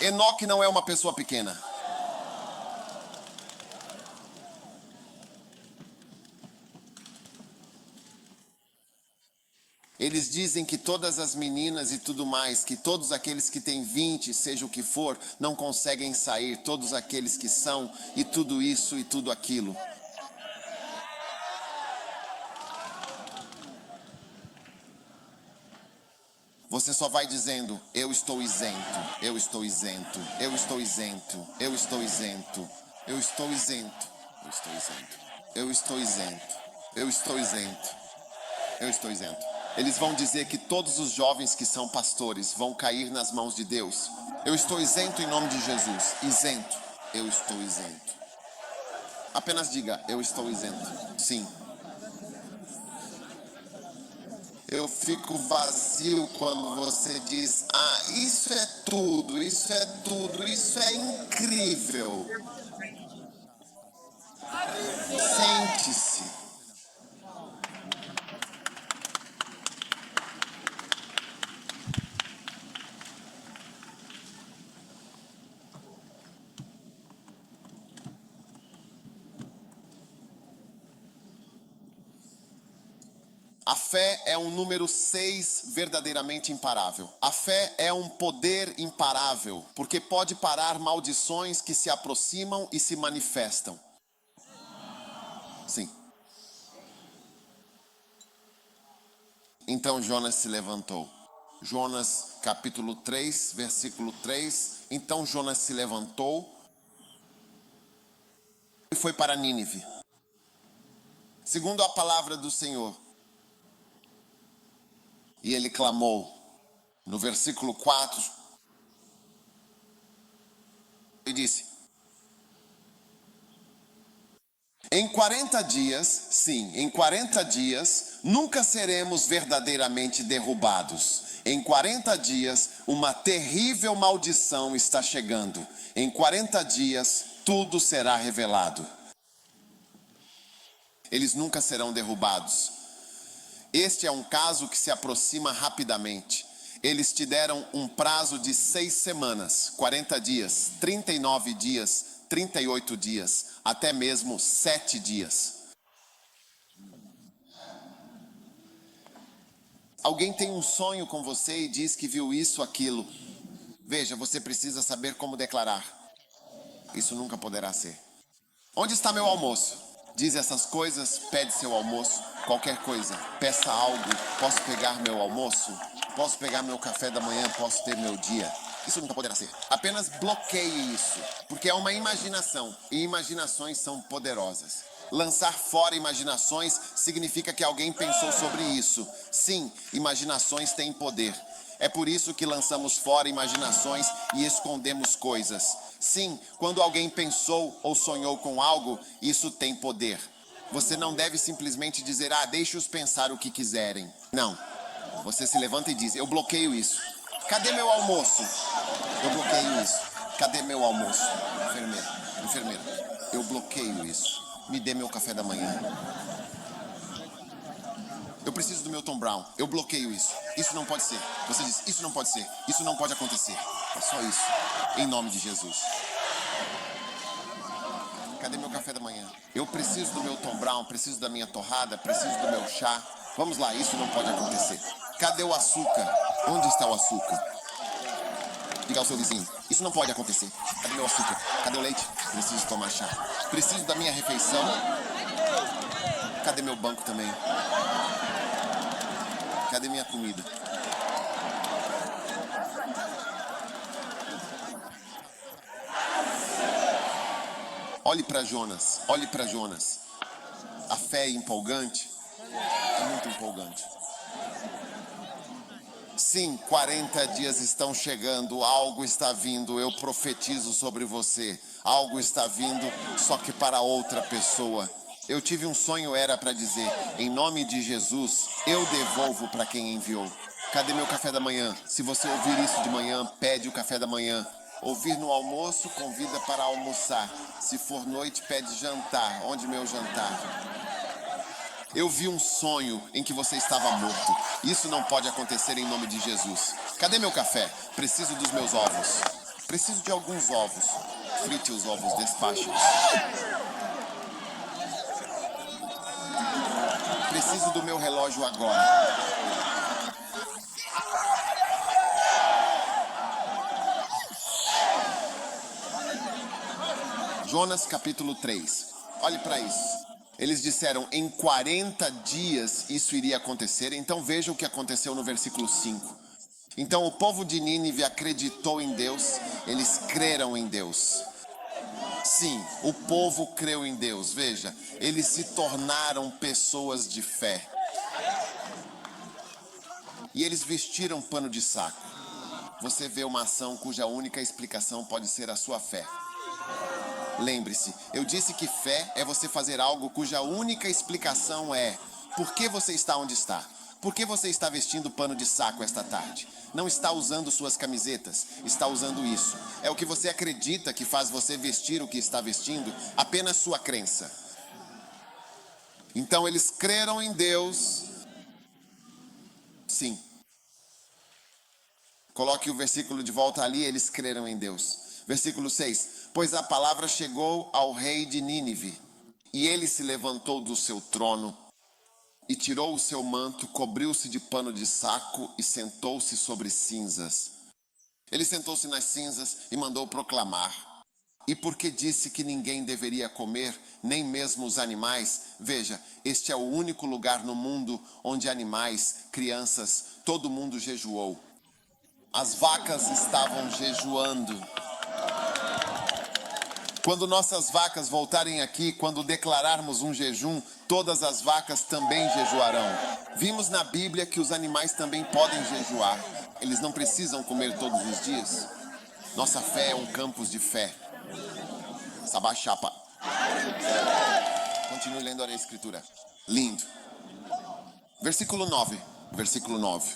Enoque não é uma pessoa pequena. Eles dizem que todas as meninas e tudo mais, que todos aqueles que têm 20, seja o que for, não conseguem sair, todos aqueles que são, e tudo isso e tudo aquilo. Você só vai dizendo, eu estou isento, eu estou isento, eu estou isento, eu estou isento, eu estou isento, eu estou isento, eu estou isento, eu estou isento, eu estou isento. Eles vão dizer que todos os jovens que são pastores vão cair nas mãos de Deus. Eu estou isento em nome de Jesus. Isento. Eu estou isento. Apenas diga, eu estou isento. Sim. Eu fico vazio quando você diz, isso é tudo, isso é tudo, isso é incrível. Sente-se. A fé é um número 6 verdadeiramente imparável. A fé é um poder imparável, porque pode parar maldições que se aproximam e se manifestam. Sim. Então Jonas se levantou. Jonas capítulo 3, versículo 3. Então Jonas se levantou e foi para Nínive. Segundo a palavra do Senhor. E ele clamou, no versículo 4, e disse, Em 40 dias, sim, em 40 dias, nunca seremos verdadeiramente derrubados. Em 40 dias, uma terrível maldição está chegando. Em 40 dias, tudo será revelado. Eles nunca serão derrubados. Este é um caso que se aproxima rapidamente. Eles te deram um prazo de 6 semanas, 40 dias, 39 dias, 38 dias, até mesmo 7 dias. Alguém tem um sonho com você e diz que viu isso, aquilo. Veja, você precisa saber como declarar. Isso nunca poderá ser. Onde está meu almoço? Diz essas coisas, pede seu almoço, qualquer coisa. Peça algo, posso pegar meu almoço? Posso pegar meu café da manhã, posso ter meu dia. Isso nunca poderá ser. Apenas bloqueie isso, porque é uma imaginação, e imaginações são poderosas. Lançar fora imaginações significa que alguém pensou sobre isso. Sim, imaginações têm poder. É por isso que lançamos fora imaginações e escondemos coisas. Sim, quando alguém pensou ou sonhou com algo, isso tem poder. Você não deve simplesmente dizer, deixe-os pensar o que quiserem. Não. Você se levanta e diz, eu bloqueio isso. Cadê meu almoço? Eu bloqueio isso. Cadê meu almoço? Enfermeiro, eu bloqueio isso. Me dê meu café da manhã. Eu preciso do meu Tom Brown. Eu bloqueio isso. Isso não pode ser. Você diz, isso não pode ser. Isso não pode acontecer. É só isso. Em nome de Jesus. Cadê meu café da manhã? Eu preciso do meu Tom Brown, preciso da minha torrada, preciso do meu chá. Vamos lá, isso não pode acontecer. Cadê o açúcar? Onde está o açúcar? Diga ao seu vizinho, isso não pode acontecer. Cadê meu açúcar? Cadê o leite? Preciso tomar chá. Preciso da minha refeição. Cadê meu banco também? Cadê minha comida? Olhe para Jonas, olhe para Jonas. A fé é empolgante? É muito empolgante. Sim, 40 dias estão chegando, algo está vindo, eu profetizo sobre você. Algo está vindo, só que para outra pessoa. Eu tive um sonho, era para dizer, em nome de Jesus, eu devolvo para quem enviou. Cadê meu café da manhã? Se você ouvir isso de manhã, pede o café da manhã. Ouvir no almoço, convida para almoçar. Se for noite, pede jantar. Onde meu jantar? Eu vi um sonho em que você estava morto. Isso não pode acontecer em nome de Jesus. Cadê meu café? Preciso dos meus ovos. Preciso de alguns ovos. Frite os ovos, despache-os. Preciso do meu relógio agora. Jonas capítulo 3. Olhe para isso. Eles disseram, em 40 dias isso iria acontecer. Então veja o que aconteceu no versículo 5. Então o povo de Nínive acreditou em Deus, eles creram em Deus. Sim, o povo creu em Deus. Veja, eles se tornaram pessoas de fé. E eles vestiram pano de saco. Você vê uma ação cuja única explicação pode ser a sua fé. Lembre-se, eu disse que fé é você fazer algo cuja única explicação é por que você está onde está. Por que você está vestindo pano de saco esta tarde? Não está usando suas camisetas, está usando isso. É o que você acredita que faz você vestir o que está vestindo, apenas sua crença. Então eles creram em Deus. Sim. Coloque o versículo de volta ali, eles creram em Deus. Versículo 6. Pois a palavra chegou ao rei de Nínive, e ele se levantou do seu trono, e tirou o seu manto, cobriu-se de pano de saco, e sentou-se sobre cinzas. Ele sentou-se nas cinzas e mandou proclamar. E porque disse que ninguém deveria comer, nem mesmo os animais, veja, este é o único lugar no mundo onde animais, crianças, todo mundo jejuou. As vacas estavam jejuando. Quando nossas vacas voltarem aqui, quando declararmos um jejum, todas as vacas também jejuarão. Vimos na Bíblia que os animais também podem jejuar. Eles não precisam comer todos os dias. Nossa fé é um campus de fé. Sabachapa. Continue lendo a escritura. Lindo. Versículo 9. Versículo 9.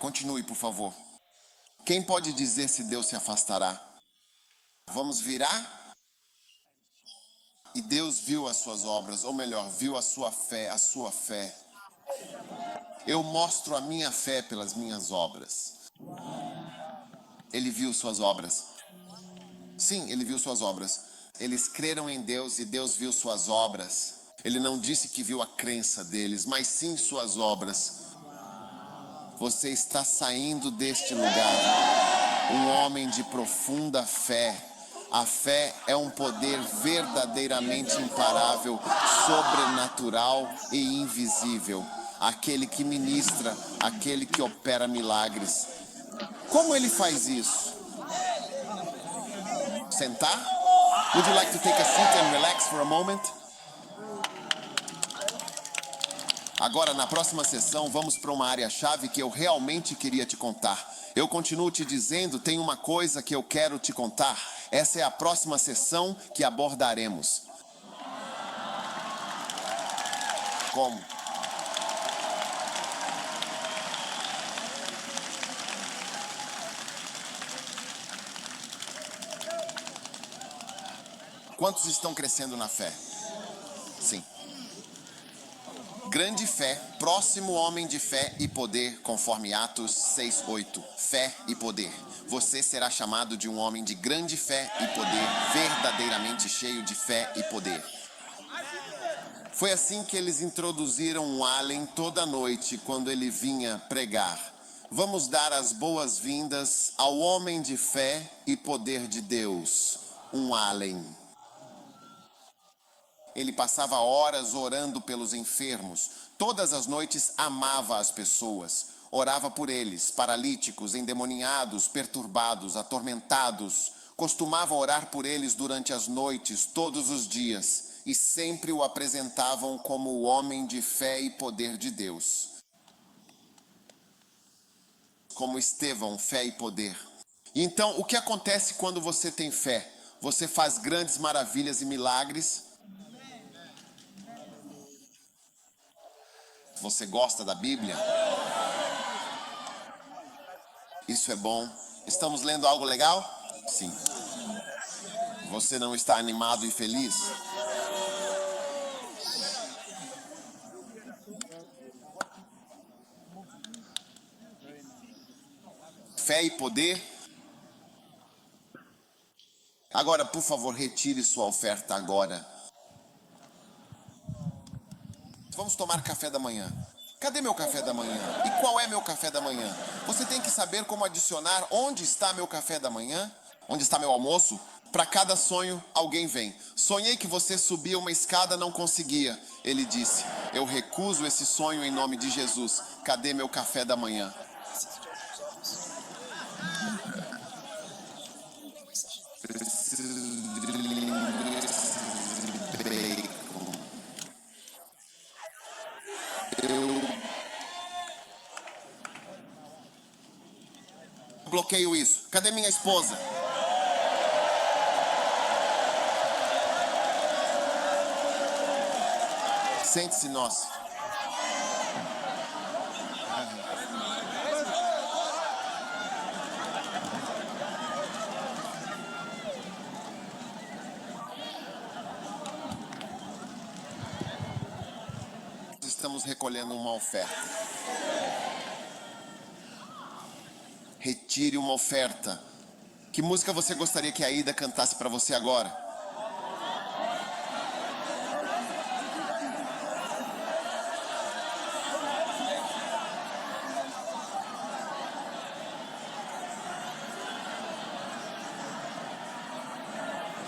Continue, por favor. Quem pode dizer se Deus se afastará? Vamos virar? E Deus viu as suas obras, ou melhor, viu a sua fé, a sua fé. Eu mostro a minha fé pelas minhas obras. Ele viu suas obras. Sim, ele viu suas obras. Eles creram em Deus e Deus viu suas obras. Ele não disse que viu a crença deles, mas sim suas obras. Você está saindo deste lugar, um homem de profunda fé. A fé é um poder verdadeiramente imparável, sobrenatural e invisível. Aquele que ministra, aquele que opera milagres. Como ele faz isso? Sentar? Would you like to take a seat and relax for a moment? Agora, na próxima sessão, vamos para uma área-chave que eu realmente queria te contar. Eu continuo te dizendo, tem uma coisa que eu quero te contar. Essa é a próxima sessão que abordaremos. Como? Quantos estão crescendo na fé? Sim. Grande fé, próximo homem de fé e poder, conforme Atos 6:8. Fé e poder. Você será chamado de um homem de grande fé e poder, verdadeiramente cheio de fé e poder. Foi assim que eles introduziram um Allen toda noite quando ele vinha pregar. Vamos dar as boas-vindas ao homem de fé e poder de Deus, um Allen. Ele passava horas orando pelos enfermos. Todas as noites amava as pessoas. Orava por eles, paralíticos, endemoniados, perturbados, atormentados. Costumava orar por eles durante as noites, todos os dias. E sempre o apresentavam como o homem de fé e poder de Deus. Como Estevão, fé e poder. Então, o que acontece quando você tem fé? Você faz grandes maravilhas e milagres. Você gosta da Bíblia? Isso é bom. Estamos lendo algo legal? Sim. Você não está animado e feliz? Fé e poder. Agora, por favor, retire sua oferta agora. Vamos tomar café da manhã. Cadê meu café da manhã? E qual é meu café da manhã? Você tem que saber como adicionar onde está meu café da manhã, onde está meu almoço. Para cada sonho, alguém vem. Sonhei que você subia uma escada, não conseguia. Ele disse, eu recuso esse sonho em nome de Jesus. Cadê meu café da manhã? Eu bloqueio isso. Cadê minha esposa? Sente-se, nós. Estamos recolhendo uma oferta. Retire uma oferta. Que música você gostaria que a Ida cantasse para você agora?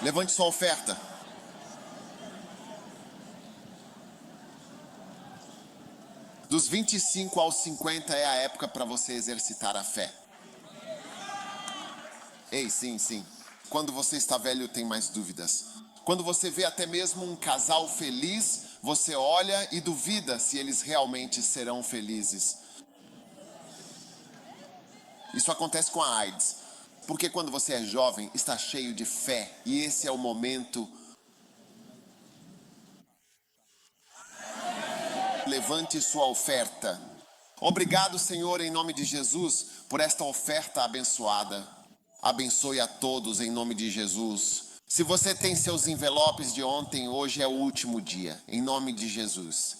Levante sua oferta. Dos 25 aos 50 é a época para você exercitar a fé. Ei, sim, sim. Quando você está velho, tem mais dúvidas. Quando você vê até mesmo um casal feliz, você olha e duvida se eles realmente serão felizes. Isso acontece com a AIDS. Porque quando você é jovem, está cheio de fé. E esse é o momento levante sua oferta. Obrigado, Senhor, em nome de Jesus, por esta oferta abençoada. Abençoe a todos em nome de Jesus. Se você tem seus envelopes de ontem, hoje é o último dia, em nome de Jesus.